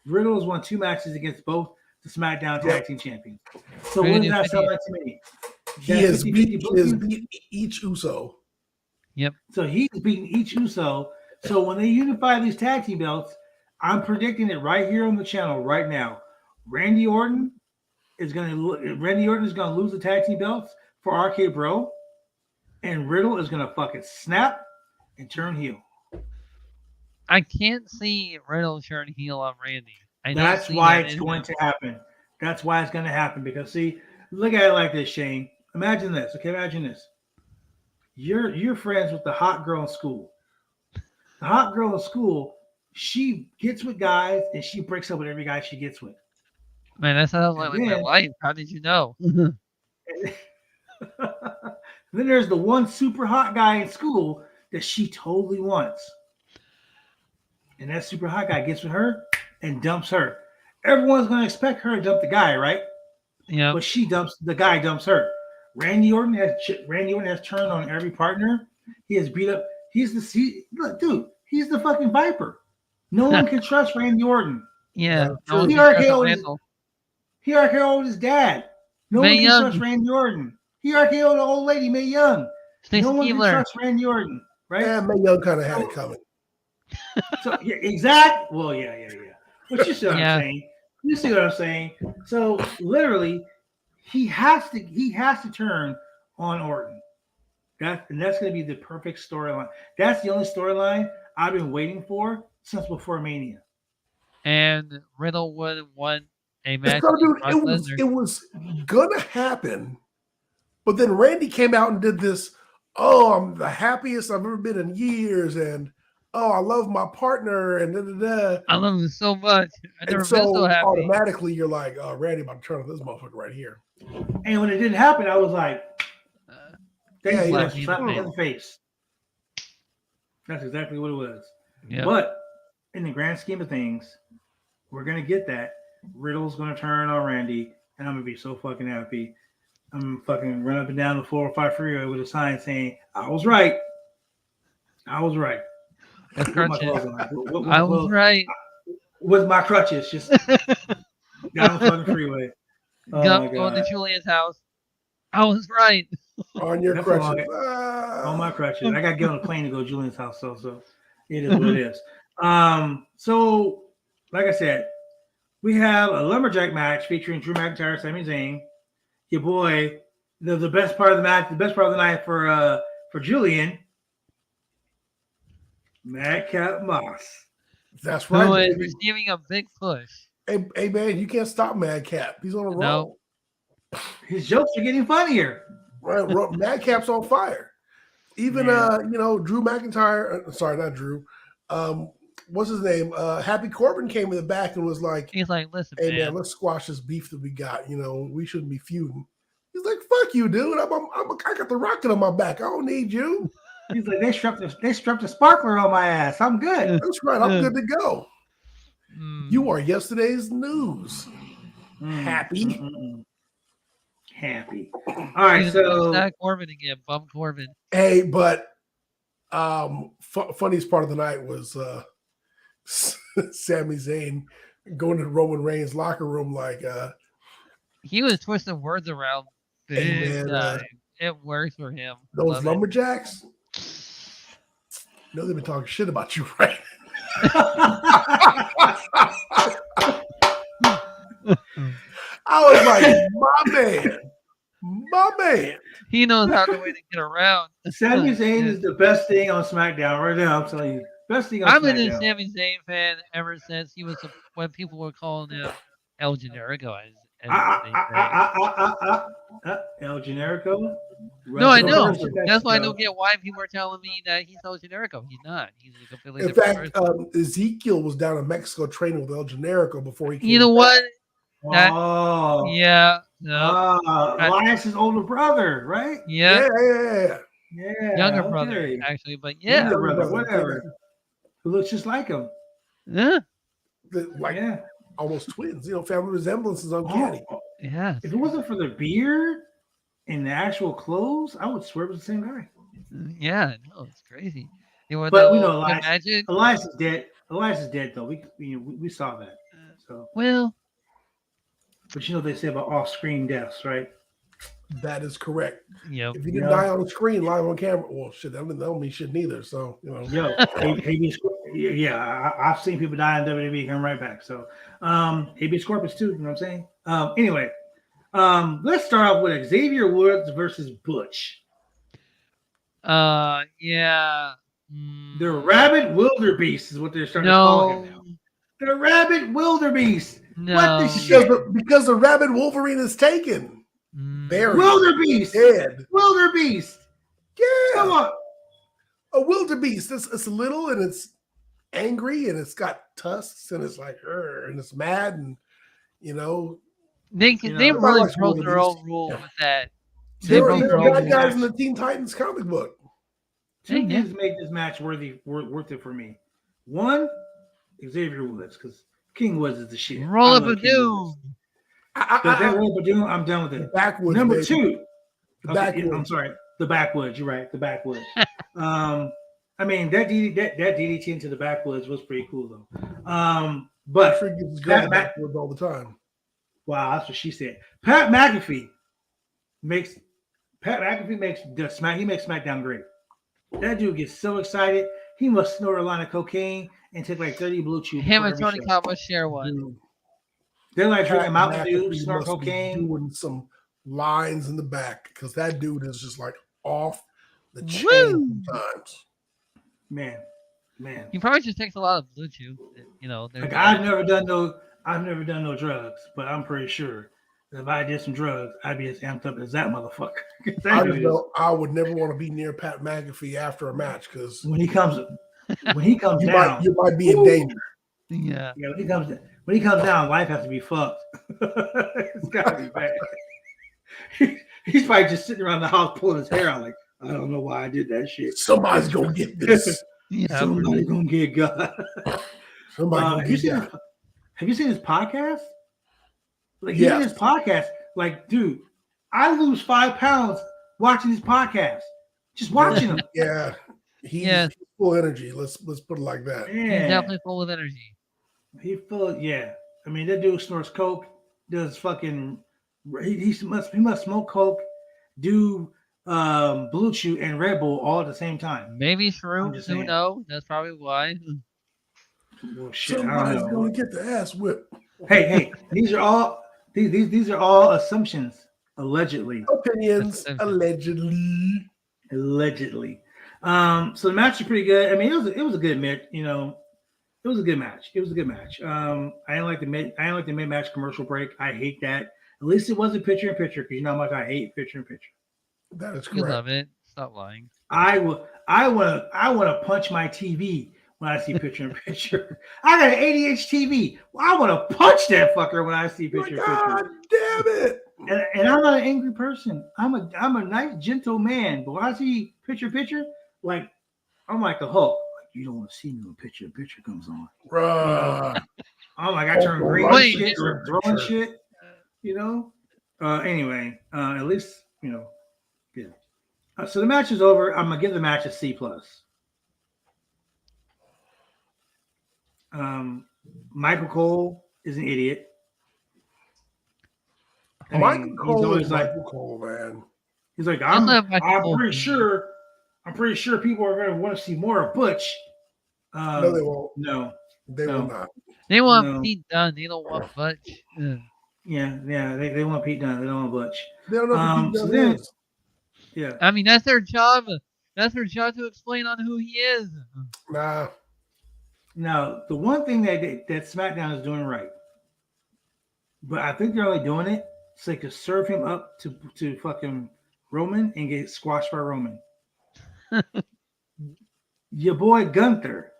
Riddle has won 2 matches against both the SmackDown tag team champions. So what does that sound like to me? He has beat each Uso. Yep. So he's beaten each Uso. So when they unify these tag team belts, I'm predicting it right here on the channel right now. Randy Orton is going to lose the tag team belts for RK Bro, and Riddle is going to fucking snap and turn heel. I can't see Riddle turn heel on Randy. That's why it's going to happen. That's why it's going to happen. Because see, look at it like this, Shane. Imagine this. Okay, imagine this. You're friends with the hot girl in school. The hot girl in school, she gets with guys and she breaks up with every guy she gets with. Man, that sounds like my life. How did you know? Then there's the one super hot guy in school that she totally wants. And that super hot guy gets with her and dumps her. Everyone's going to expect her to dump the guy, right? Yeah. But the guy dumps her. Randy Orton has turned on every partner. He has beat up. He's the fucking Viper. No one can trust Randy Orton. Yeah. He RKO'd his dad. No one can trust Randy Orton. He RKO'd the old lady, Mae Young. No one can trust Randy Orton, right? Yeah, Mae Young kind of had it coming. So yeah, exactly. Well, yeah. But you see what I'm saying. You see what I'm saying. So literally, he has to turn on Orton. That's going to be the perfect storyline. That's the only storyline I've been waiting for since before Mania. And Riddle would have won a match. It was gonna happen, but then Randy came out and did this. Oh, I'm the happiest I've ever been in years, and oh, I love my partner, and I love him so much. I never been so happy. Automatically, you're like, oh, Randy about to turn on this motherfucker right here. And when it didn't happen, I was like, yeah, he slapped me in the face. That's exactly what it was. Yeah. But in the grand scheme of things, we're gonna get that. Riddle's gonna turn on Randy, and I'm gonna be so fucking happy. I'm gonna fucking run up and down the 405 freeway with a sign saying, I was right. I was right. That's crunching. I was right. with my crutches, just down the fucking freeway. Oh my Going to God. Julian's house. I was right. On your That's crutches. On my crutches. I got to get on a plane to go to Julian's house, so it is what it is. So like I said, we have a lumberjack match featuring Drew McIntyre, Sami Zayn. Your boy, the best part of the match, the best part of the night for Julian, Madcap Moss. That's Who right. is baby. receiving a big push. Hey, man, you can't stop Madcap. He's on a roll. No. His jokes are getting funnier. Right, Madcap's on fire. Even Drew McIntyre. Sorry, not Drew. What's his name? Happy Corbin came in the back and was like, He's like, listen, "Hey man. man, let's squash this beef that we got. We shouldn't be feuding." He's like, "Fuck you, dude. I got the rocket on my back. I don't need you." He's like, they strapped a sparkler on my ass. I'm good. That's right. I'm good to go. Mm. You are yesterday's news. Happy. Happy. All right, He's so that Corbin again, Bum Corbin. Hey, but funniest part of the night was Sami Zayn going to Roman Reigns' locker room like, He was twisting words around Hey, big man, time. It works for him. those Love it. lumberjacks. They've been talking shit about you, right? I was like, my man. He knows how the way to get around. Sami Zayn is the best thing on SmackDown right now. I'm telling you, best thing on I've SmackDown. been a Sami Zayn fan ever since he was when people were calling him El Generico. As El Generico. No, I know. Mexico. That's why I don't get why people are telling me that he's El Generico. He's not. He's a completely In different fact, person. Ezekiel was down in Mexico training with El Generico before he came. You know what? That- Oh, Yeah. No. Elias's older brother, right? Yeah. Yeah. Younger okay. brother, actually. But yeah. Younger brother, brother, whatever. Who looks just like him. Yeah. Like Yeah. almost twins. Family resemblance is uncanny. Oh, Yeah. if it wasn't for the beard and the actual clothes, I would swear it was the same guy. Yeah. No, it's crazy. But we know the Elias. magic. Elias is dead. Elias is dead though. We saw that. So, Well, but they say about off-screen deaths, right? That is correct. yep. If you didn't die on the screen, live on camera, well, shit, that don't mean shit neither. So, Yo, I've seen people die in WWE come right back. So, habeas corpus too. You know what I'm saying? Anyway, let's start off with Xavier Woods versus Butch. Yeah. The Rabid Wildebeest is what they're starting to call him now. The Rabid Wildebeest. No. What the shit? because the rabid Wolverine is taken. Buried. Wildebeest. Dead. Wildebeest. Yeah. Come on. A wildebeest. It's little and it's angry and it's got tusks and it's like, and it's mad and, They everybody really likes broke their wildebeest. own rule with that. There broke are their own bad rule. guys in the Teen Titans comic book. Two Yeah. things make this match worth it for me. One, Xavier Woods, because King Woods is the shit. Roll I up a love King doom. Woods. Does that roll up a doom? I'm done with it. Backwoods. Number baby. two. The Okay, backwoods. I'm sorry. The backwoods. You're right. The backwoods. I mean that DDT into the backwoods was pretty cool though. But Sure gives his girl Pat the backwoods all the time. wow, that's what she said. Pat McAfee makes SmackDown great. That dude gets so excited. He must snort a line of cocaine and take like 30 blue chew. Him and before Tony every show. Khan must share one. They're like drinking Pat Mountain Dew, McAfee snort must be cocaine. doing some lines in the back because that dude is just like off the chain Woo! sometimes. Man. He probably just takes a lot of blue chew. Like I've never done no drugs, but I'm pretty sure that if I did some drugs, I'd be as amped up as that motherfucker. I just know I would never want to be near Pat McAfee after a match because when he comes you down, might be in danger. Yeah. when he comes down, life has to be fucked. It's gotta be bad. He's probably just sitting around the house pulling his hair out like, I don't know why I did that shit. Somebody's gonna get this. Yeah. Somebody gonna get God. Somebody gonna Have you get that. seen his podcast? Like Yeah. even his podcast, like, dude, I lose 5 pounds watching his podcast. Just watching him. Yeah, he's Yeah. full energy. Let's put it like that. He's Yeah. definitely full of energy. He feel yeah. I mean, that dude snorts coke. Does fucking he must smoke coke, do Blue Chew and Red Bull all at the same time. Maybe I'm shrooms. just Who saying. knows? That's probably why. Well, shit, I Somebody's don't know. gonna get the ass whipped. Hey, these are all assumptions, allegedly. Opinions, allegedly. Allegedly. So the match is pretty good. I mean, it was a good match. You know, it was a good match. It was a good match. I didn't like the mid match commercial break. I hate that. At least it wasn't picture in picture because you know how much I hate picture in picture. That is You correct. love it. Stop lying. I want to punch my TV when I see picture in picture. I got an ADHD TV. I want to punch that fucker when I see picture in God picture. damn it! And I'm not an angry person. I'm a nice, gentle man. But when I see picture in picture, like I'm like the Hulk. Like, you don't want to see me when picture in picture comes on. Bruh. I'm like I turn green Wait. shit or throwing shit. You know. Anyway, at least you know. Yeah. So the match is over. I'm gonna give the match a C plus. Michael Cole is an idiot. I Michael mean, Cole he's always is like, Michael Cole, man. he's like, I love Michael I'm Cole. pretty sure people are gonna want to see more of Butch. No, they won't. No, They no. will not. They want No. Pete Dunne. They don't want Butch. Ugh. Yeah, they want Pete Dunne. They don't want Butch. They don't know who Pete so Dunne then- is. Yeah. I mean, that's their job. That's their job to explain on who he is. Nah. Now, the one thing that SmackDown is doing right, but I think they're only doing it so they could serve him up to fucking Roman and get squashed by Roman. Your boy Gunther,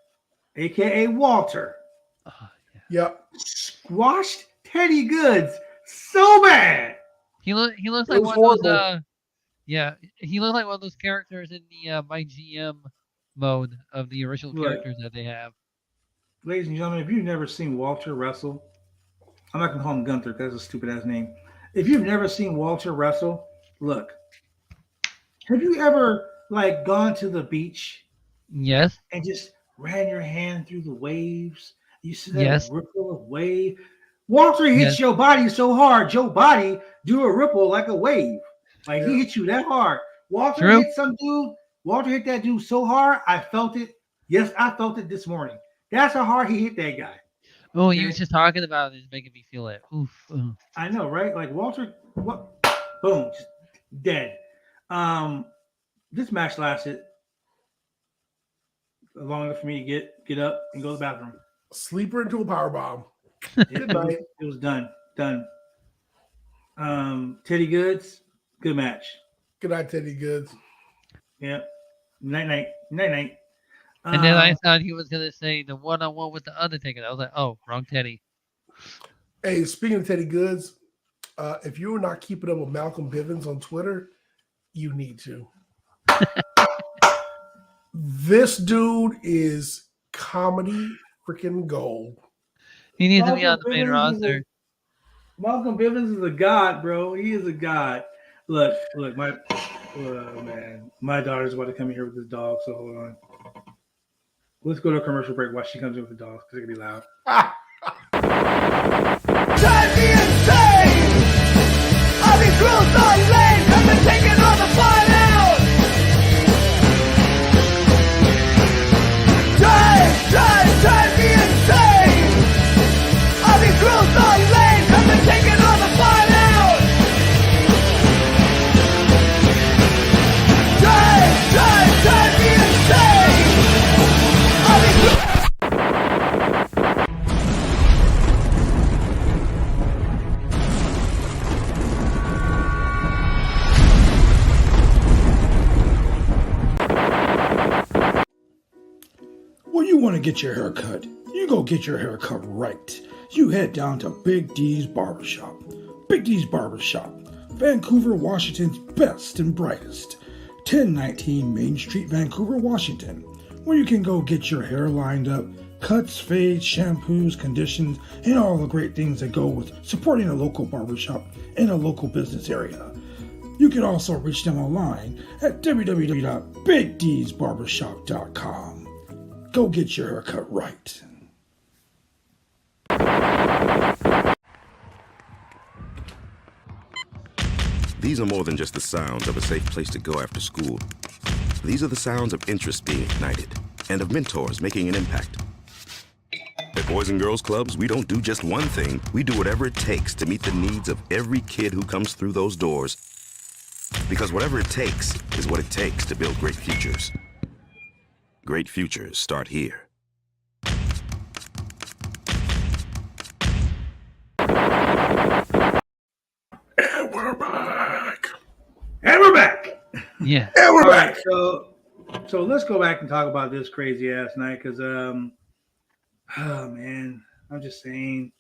aka Walter, Oh, Yep. squashed Teddy Goods so bad. He looks It like was one of horrible. those. Yeah, he looks like one of those characters in the My GM mode of the original Right. characters that they have. Ladies and gentlemen, if you've never seen Walter wrestle, I'm not gonna call him Gunther because that's a stupid ass name. If you've never seen Walter wrestle, look. Have you ever like gone to the beach Yes. and just ran your hand through the waves? You see that Yes. ripple of wave. Walter hits Yes. your body so hard, your body do a ripple like a wave. Like Yeah. he hit you that hard. Walter True. hit some dude. Walter hit that dude so hard, I felt it. Yes, I felt it this morning. That's how hard he hit that guy. Oh, you Okay. was just talking about it, it's making me feel it. Oof. Ugh. I know, right? Like Walter, what? Boom, just dead. This match lasted long enough for me to get up and go to the bathroom. Sleeper into a power bomb. It, night. it was done. Teddy Goods, good match. Good night, Teddy Goods. Yeah. Night. And then I thought he was gonna say the one-on-one with the Undertaker. I was like, oh, wrong Teddy. Hey, speaking of Teddy Goods, if you are not keeping up with Malcolm Bivens on Twitter, you need to. This dude is comedy freaking gold. He needs to be on Malcolm the main Bivens is roster. Malcolm Bivens is a god, bro. He is a god. Look, my man, my daughter's about to come in here with this dog. So hold on. Let's go to a commercial break while she comes in with the dog because it can be loud. Drive me insane! I've been cruised on lanes, I've been taking all the fun out! Drive me insane! I've been cruised on lanes, I've been taking all the fun out! Drive me insane! I've been When you want to get your hair cut, you go get your hair cut right. You head down to Big D's Barbershop. Big D's Barbershop, Vancouver, Washington's best and brightest. 1019 Main Street, Vancouver, Washington, where you can go get your hair lined up, cuts, fades, shampoos, conditions, and all the great things that go with supporting a local barbershop in a local business area. You can also reach them online at www.bigdsbarbershop.com. Go get your hair cut right. These are more than just the sounds of a safe place to go after school. These are the sounds of interest being ignited and of mentors making an impact. At Boys and Girls Clubs, we don't do just one thing. We do whatever it takes to meet the needs of every kid who comes through those doors. Because whatever it takes is what it takes to build great futures. Great futures start here. And we're back. And we're back. Yeah. And we're All back. right, so let's go back and talk about this crazy ass night because oh man, I'm just saying,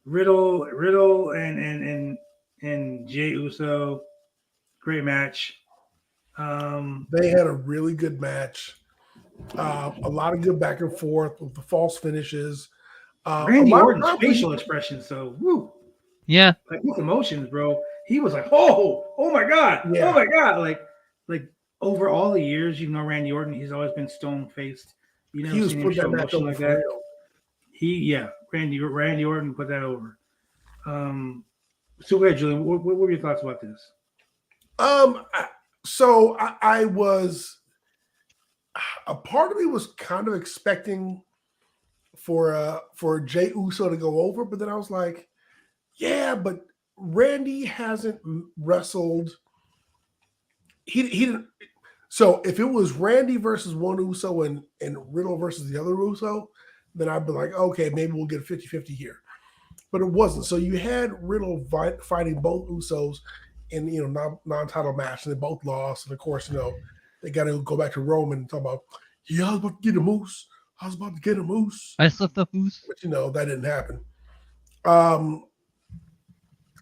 Riddle and Jey Uso, great match. They had a really good match. A lot of good back and forth with the false finishes. Randy a lot Orton's of facial expressions, so woo, Yeah. like with emotions, bro. He was like, oh my god, Yeah. oh my god, like over all the years, you know, Randy Orton, he's always been stone faced. You never He was seen him putting show that match emotion over like for that. real. Randy Orton put that over. So go ahead, Julian. What were your thoughts about this? So I was, a part of me was kind of expecting for Jey Uso to go over, but then I was like, yeah, but Randy hasn't wrestled. He didn't. So if it was Randy versus one Uso and Riddle versus the other Uso, then I'd be like, okay, maybe we'll get a 50-50 here. But it wasn't. So you had Riddle fighting both Usos in non-title match, and they both lost. And of course, they got to go back to Roman and talk about, yeah, I was about to get a moose. I was about to get a moose. I slipped up moose. But that didn't happen.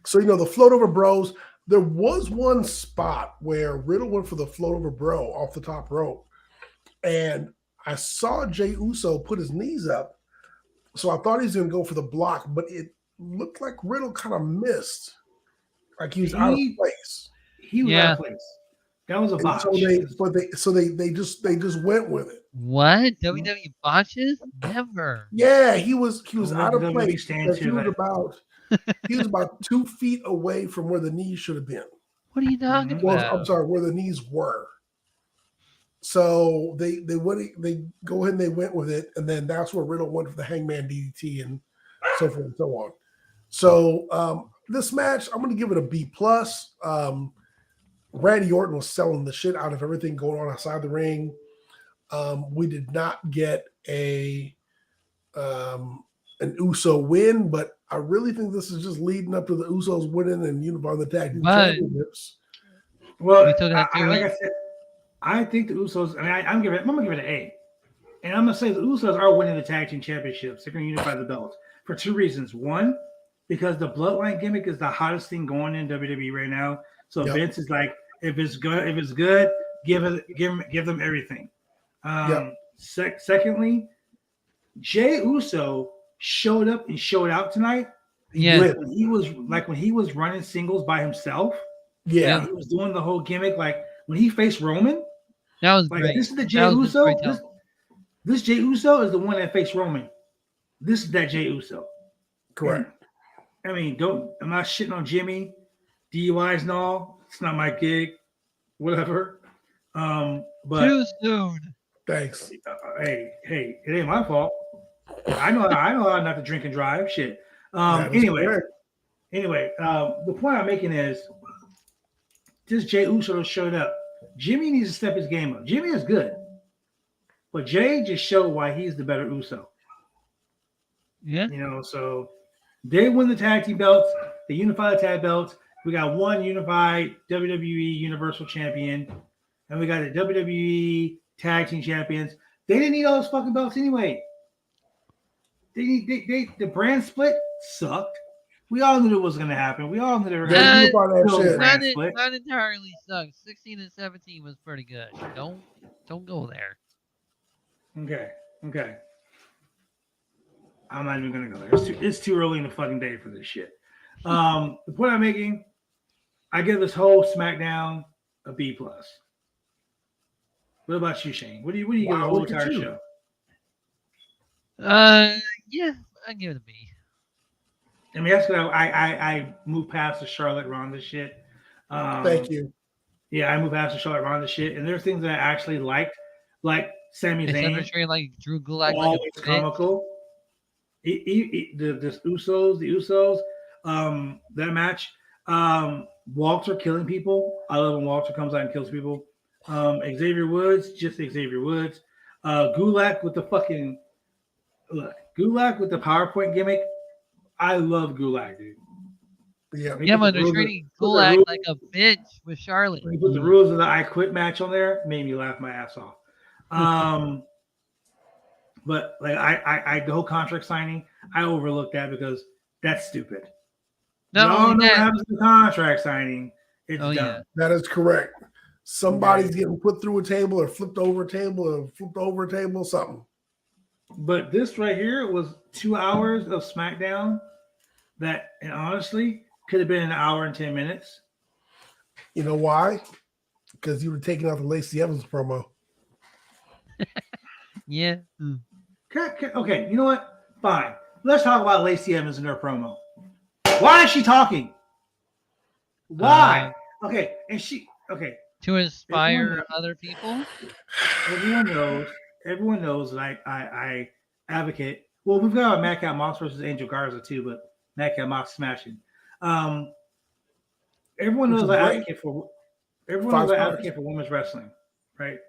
So the float over bros. There was one spot where Riddle went for the float over bro off the top rope, and I saw Jey Uso put his knees up, so I thought he was going to go for the block, but it looked like Riddle kind of missed, like he was out of place. He was out of place. That was a And botch. so they just went with it. What? WWE botches? Never. Yeah, he was out of WWE place. stands He here was like- he was about 2 feet away from where the knees should have been. What are you talking Well, about? I'm sorry, where the knees were. So they go ahead and they went with it, and then that's where Riddle went for the Hangman DDT and so forth and so on. So this match, I'm going to give it a B+. Randy Orton was selling the shit out of everything going on outside the ring. We did not get an Uso win, but I really think this is just leading up to the Usos winning and unifying the tag team championships. Well, We took that like I said, I think the Usos. I mean, I'm gonna give it an A, and I'm gonna say the Usos are winning the tag team championships. They're gonna unify the belts for two reasons. One, because the Bloodline gimmick is the hottest thing going in WWE right now. So Vince is like, if it's good, give them everything. Secondly, Jey Uso showed up and showed out tonight. Yeah. When he was running singles by himself. Yeah. He was doing the whole gimmick. Like when he faced Roman. That was like, great. This is the Jey Uso. This Jey Uso is the one that faced Roman. This is that Jey Uso. Correct. And, I mean, I'm not shitting on Jimmy, DUIs and all. It's not my gig. Whatever. But too soon. Thanks. Hey, it ain't my fault. I know how not to drink and drive. Shit. Anyway, the point I'm making is this Jey Uso showed up. Jimmy needs to step his game up. Jimmy is good, but Jey just showed why he's the better Uso. Yeah. So they win the tag team belts. They unify the tag belts. We got one unified WWE Universal Champion, and we got the WWE Tag Team Champions. They didn't need all those fucking belts anyway. The brand split sucked. We all knew it was going to happen. We all knew they were going to not entirely sucked. 16 and 17 was pretty good. Don't go there. Okay. I'm not even going to go there. It's too early in the fucking day for this shit. The point I'm making, I give this whole SmackDown a B+. What about you, Shane? What do you give the whole entire show? Yeah, I give it a B. I mean, that's because I moved past the Charlotte Ronda shit. Thank you. Yeah, I moved past the Charlotte Ronda shit, and there's things that I actually liked, like Sami Except for Zayn, treating like Drew Gulak like always a bitch. comical. The Usos, that match. Walter killing people. I love when Walter comes out and kills people. Xavier Woods, just Xavier Woods. Gulak with the fucking Gulak with the PowerPoint gimmick. I love Gulak, dude. Yeah. Yeah, but they're treating Gulak like a bitch with Charlotte. When he put the rules of the I Quit match on there, made me laugh my ass off. But like I the whole contract signing, I overlooked that because that's stupid. Not Y'all only know what that, happens to the contract signing. It's Oh, done. yeah. That is correct. Somebody's getting put through a table or flipped over a table or flipped over a table, something. But this right here was 2 hours of SmackDown that, and honestly, could have been an hour and 10 minutes. You know why? Because you were taking out the Lacey Evans promo. yeah. Okay, you know what? Fine. Let's talk about Lacey Evans and her promo. Why is she talking? Why? Okay, and okay. To inspire Everyone- other people. Everyone knows that I advocate. Well, we've got Madcap Moss versus Angel Garza too, but Madcap Moss smashing. Everyone knows I advocate for. Everyone knows I advocate for women's wrestling, right?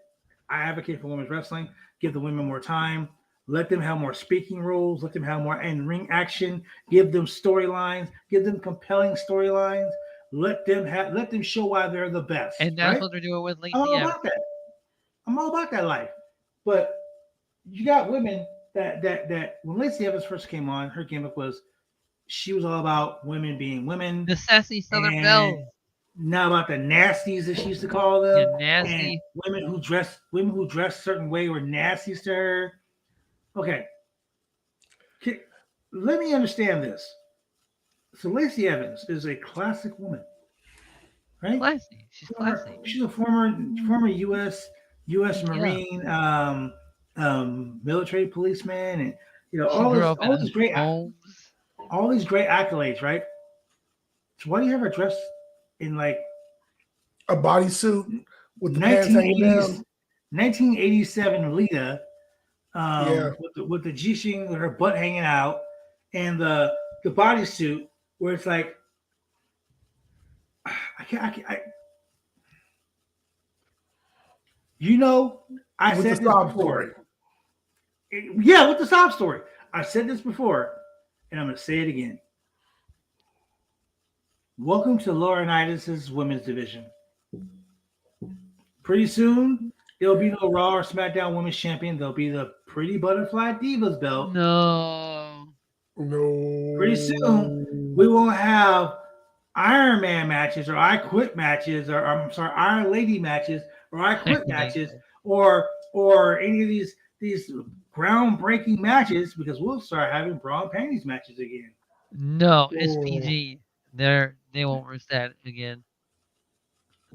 I advocate for women's wrestling. Give the women more time. Let them have more speaking roles. Let them have more in-ring action. Give them storylines. Give them compelling storylines. Let them show why they're the best. And that's right? what they're doing with Lacey I'm all Evans. about that. I'm all about that life. But you got women that when Lacey Evans first came on, her gimmick was she was all about women being women. The sassy Southern and Belle. Not about the nasties that she used to call them. Yeah, nasty. And women who dress a certain way were nasties to her. Okay. Let me understand this. So Lacey Evans is a classic woman, right? Classy. She's classy. She's a former U.S. Marine, military policeman, and all these great accolades, right? So why do you have her dressed in like a bodysuit with the pants hanging down? 1987 Lita, with the G-string with her butt hanging out, and the bodysuit where it's like I said this before. Yeah, with the sob story. I said this before, and I'm going to say it again. Welcome to Laurinaitis' women's division. Pretty soon, there'll be no Raw or SmackDown Women's Champion. There'll be the Pretty Butterfly Divas belt. No. Pretty soon, we won't have Iron Man matches or I Quit matches, or I'm sorry, Iron Lady matches or I Quit matches, or any of these groundbreaking matches, because we'll start having bra and panties matches again. No, it's PG. They won't risk that again.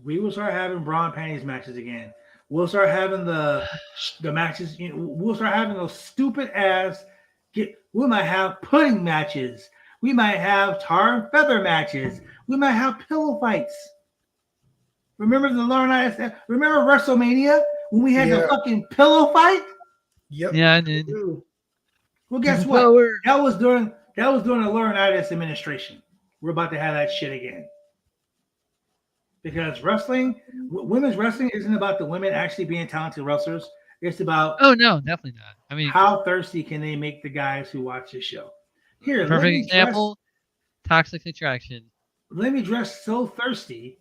We will start having bra and panties matches again. We'll start having the matches. We'll start having those stupid ass. We might have pudding matches. We might have tar and feather matches. We might have pillow fights. Remember the Laurinaitis? Remember WrestleMania when we had the fucking pillow fight? Yep. Yeah, I did. Well, guess what? That was during the Laurinaitis administration. We're about to have that shit again. Because women's wrestling isn't about the women actually being talented wrestlers. It's about no, definitely not. I mean, how thirsty can they make the guys who watch the show? Here, perfect example: Toxic Attraction. Let me dress so thirsty.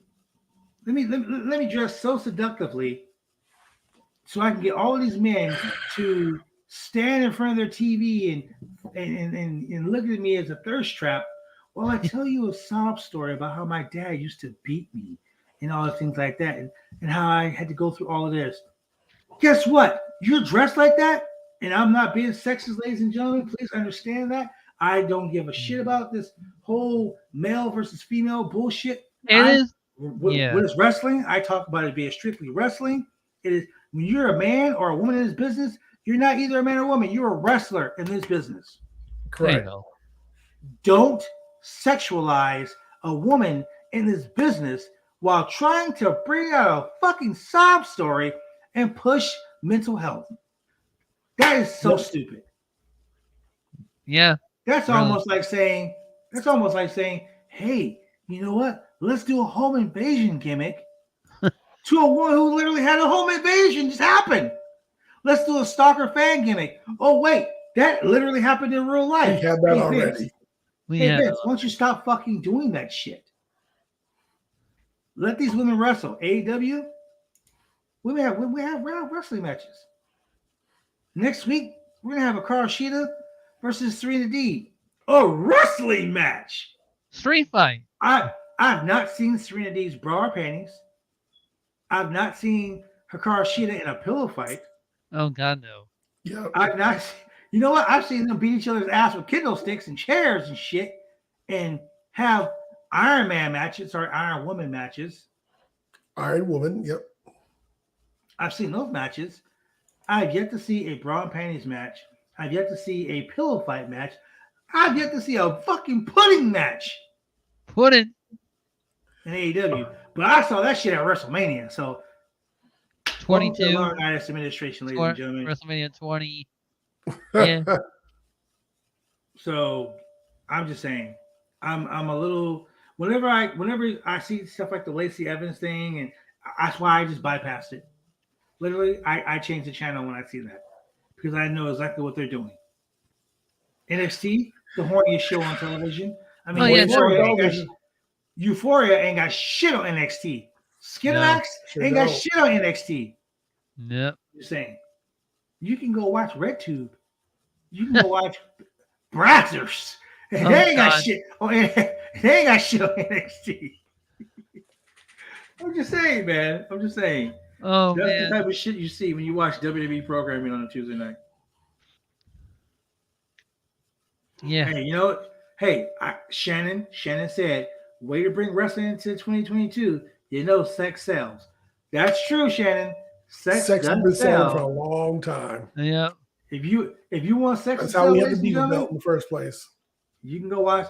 Let me dress so seductively, so I can get all of these men to stand in front of their TV and look at me as a thirst trap while I tell you a sob story about how my dad used to beat me and all the things like that, and how I had to go through all of this. Guess what? You're dressed like that, and I'm not being sexist, ladies and gentlemen. Please understand that. I don't give a shit about this whole male versus female bullshit. When it's wrestling, I talk about it being strictly wrestling. It is when you're a man or a woman in this business, you're not either a man or a woman. You're a wrestler in this business. Correct. Don't sexualize a woman in this business while trying to bring out a fucking sob story and push mental health. That is so stupid. Yeah. That's Really? almost like saying, hey, you know what? Let's do a home invasion gimmick to a woman who literally had a home invasion just happen. Let's do a stalker fan gimmick. Oh, wait, that literally happened in real life. We had that Hey, already. Vince, why don't you stop fucking doing that shit? Let these women wrestle. AEW, we have wrestling matches. Next week, we're gonna have a Karashita versus Serena D. A wrestling match. Street fight. I've not seen Serena D's bra or panties. I've not seen Hikaru Shida in a pillow fight. Oh God, no. Yeah. I've not. You know what? I've seen them beat each other's ass with kendo sticks and chairs and shit, and have Iron Man matches or Iron Woman matches. Iron Woman. Yep. I've seen those matches. I've yet to see a bra and panties match. I've yet to see a pillow fight match. I've yet to see a fucking pudding match. Pudding. In AEW. But I saw that shit at WrestleMania. So 22. Laurinaitis administration, ladies and gentlemen. WrestleMania 20. Yeah. So I'm just saying, I'm a little whenever I see stuff like the Lacey Evans thing, and that's why I just bypassed it. Literally, I change the channel when I see that because I know exactly what they're doing. NXT, the horniest show on television. I mean, Euphoria ain't got shit on NXT. Skinamax ain't got shit on NXT. Yep. You're saying you can go watch RedTube. You can go watch Brazzers. And they ain't got shit on NXT. I'm just saying, man. I'm just saying. Oh, That's man. the type of shit you see when you watch WWE programming on a Tuesday night. Yeah. Hey, you know what? Hey, Shannon said, way to bring wrestling into 2022. You know, sex sells. That's true, Shannon. Sex has been sell selling for a long time. Yeah. If you want sex, that's how we have the Diva belt in the first place. You can go watch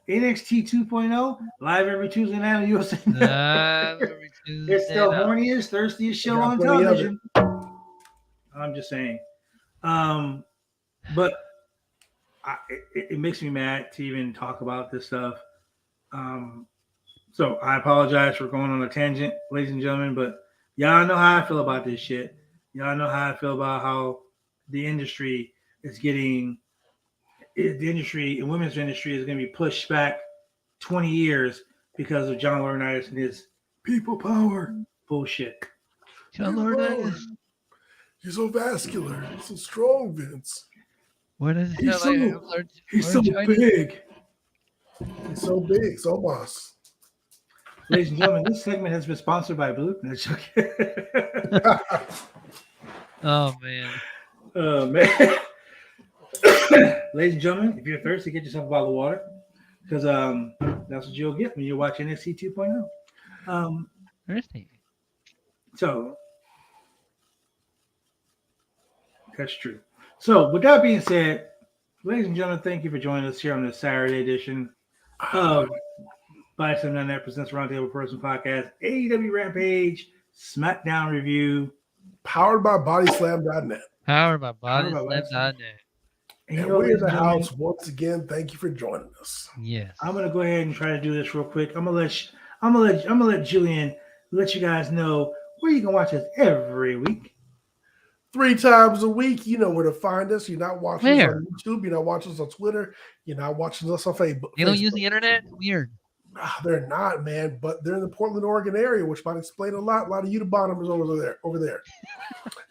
NXT 2.0 live every Tuesday night on USA. It's the horniest, thirstiest show on television. I'm just saying. But it makes me mad to even talk about this stuff. So I apologize for going on a tangent, ladies and gentlemen, but y'all know how I feel about this shit. Y'all know how I feel about how the industry is getting, the industry and women's industry is going to be pushed back 20 years because of John Laurinaitis and his people power bullshit. John Laurinaitis. You're so vascular. You're so strong, Vince. What is He's so big. He's so big, so boss. Ladies and gentlemen, this segment has been sponsored by Blue. No, oh, man. Oh, man. Ladies and gentlemen, if you're thirsty, get yourself a bottle of water because that's what you'll get when you watch NXT 2.0. Thirsty. So, that's true. So, with that being said, ladies and gentlemen, thank you for joining us here on this Saturday edition of By Some None That presents Roundtable Person Podcast, AEW Rampage, Smackdown Review. Powered by BodySlam.net. Powered by BodySlam.net. And we're in the house once again. Thank you for joining us. Yes. I'm gonna go ahead and try to do this real quick. I'm gonna let Julian let you guys know where you can watch us every week. 3 times a week. You know where to find us. You're not watching us on YouTube. You're not watching us on Twitter. You're not watching us on Facebook. They don't use the internet? Weird. They're not, man. But they're in the Portland, Oregon area, which might explain a lot. A lot of Utabottomers over there.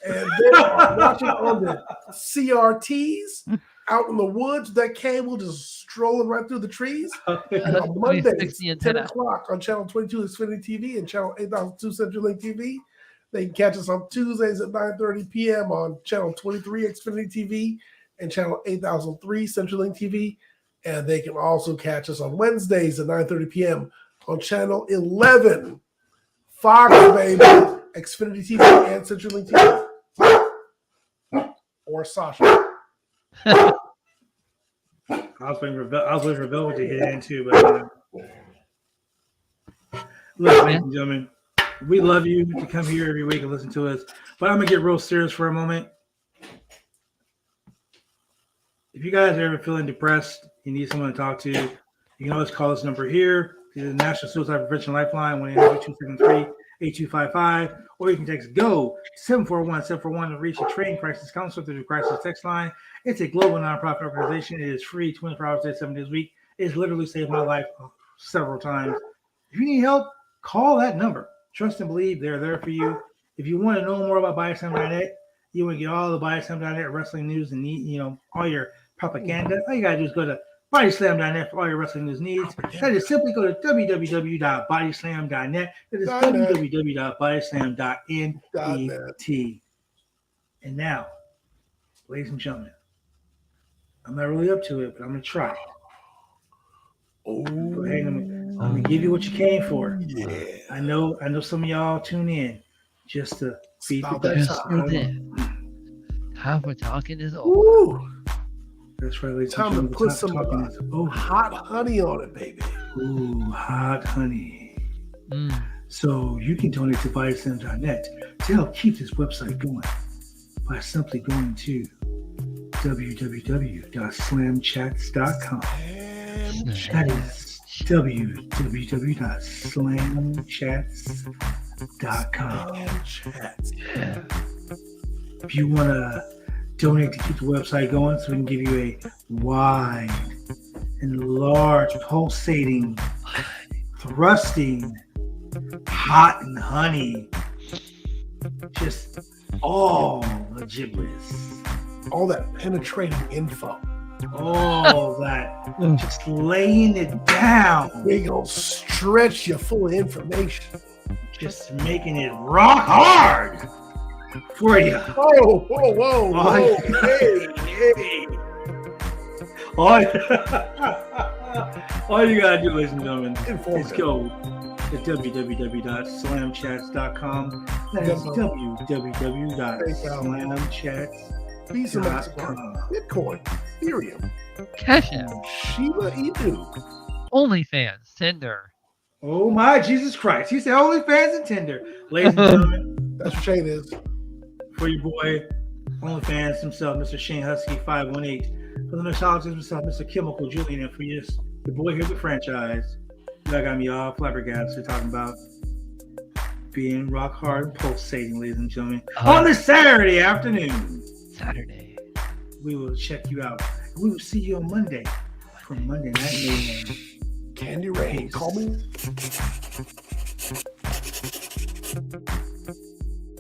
And they're watching on the CRTs out in the woods. That cable just strolling right through the trees. And on Mondays, 10 o'clock on Channel 22 Xfinity TV and Channel 8002 CenturyLink TV. They can catch us on Tuesdays at 9:30 p.m. on Channel 23 Xfinity TV and Channel 8003 CenturyLink TV. And they can also catch us on Wednesdays at 9:30 p.m. on Channel 11, Fox, baby, Xfinity TV and CenturyLink TV. Or Sasha. I was waiting for Velvet to hit in too, but Look, ladies and gentlemen, we love you to come here every week and listen to us. But I'm going to get real serious for a moment. If you guys are ever feeling depressed, you need someone to talk to, you can always call this number here. It's the National Suicide Prevention Lifeline, 1-800-273-8255. Or you can text GO 741-741 to reach a trained crisis counselor through the crisis text line. It's a global nonprofit organization. It is free 24 hours a day, 7 days a week. It's literally saved my life several times. If you need help, call that number. Trust and believe they're there for you. If you want to know more about BodySlam.net, you want to get all the BodySlam.net wrestling news and all your propaganda, all you got to do is go to BodySlam.net for all your wrestling news needs. That is simply go to www.bodyslam.net. That is www.bodyslam.net. And now, ladies and gentlemen, I'm not really up to it, but I'm going to try. Go ahead, I'm going to give you what you came for. Yeah. I know some of y'all tune in just to beat the Just best. Time for talking is over. Ooh, That's right, ladies and time to gentlemen. put some hot honey on it, baby. Ooh, hot honey. Mm. So you can donate to BodySlam.net to help keep this website going by simply going to www.slamchats.com. That is www.slamchats.com. If you want to donate to keep the website going so we can give you a wide and large, pulsating, thrusting, hot and honey, just all the giblets. All that penetrating info. All that, just laying it down. We gonna stretch you full of information. Just making it rock hard for you. Whoa, whoa, whoa, whoa. Hey. All you gotta do, ladies and gentlemen, is Informative. go to www.slamchats.com. That is www.slamchats.com. Visa, MasterCard, Bitcoin, Ethereum, Cash App, Shiba Inu. OnlyFans, Tinder. Oh my Jesus Christ. He said OnlyFans and Tinder. Ladies and gentlemen, That's what Shane is. for your boy, OnlyFans himself, Mr. Shane Husky 518. For the mixologist himself, Mr. Chemical Julian, and for your boy here, the franchise. That got me all flabbergasted talking about being rock hard and pulsating, ladies and gentlemen. On this Saturday afternoon. Saturday. We will check you out. We will see you on Monday for Monday Night Mayhem. Candy Rain. Call me.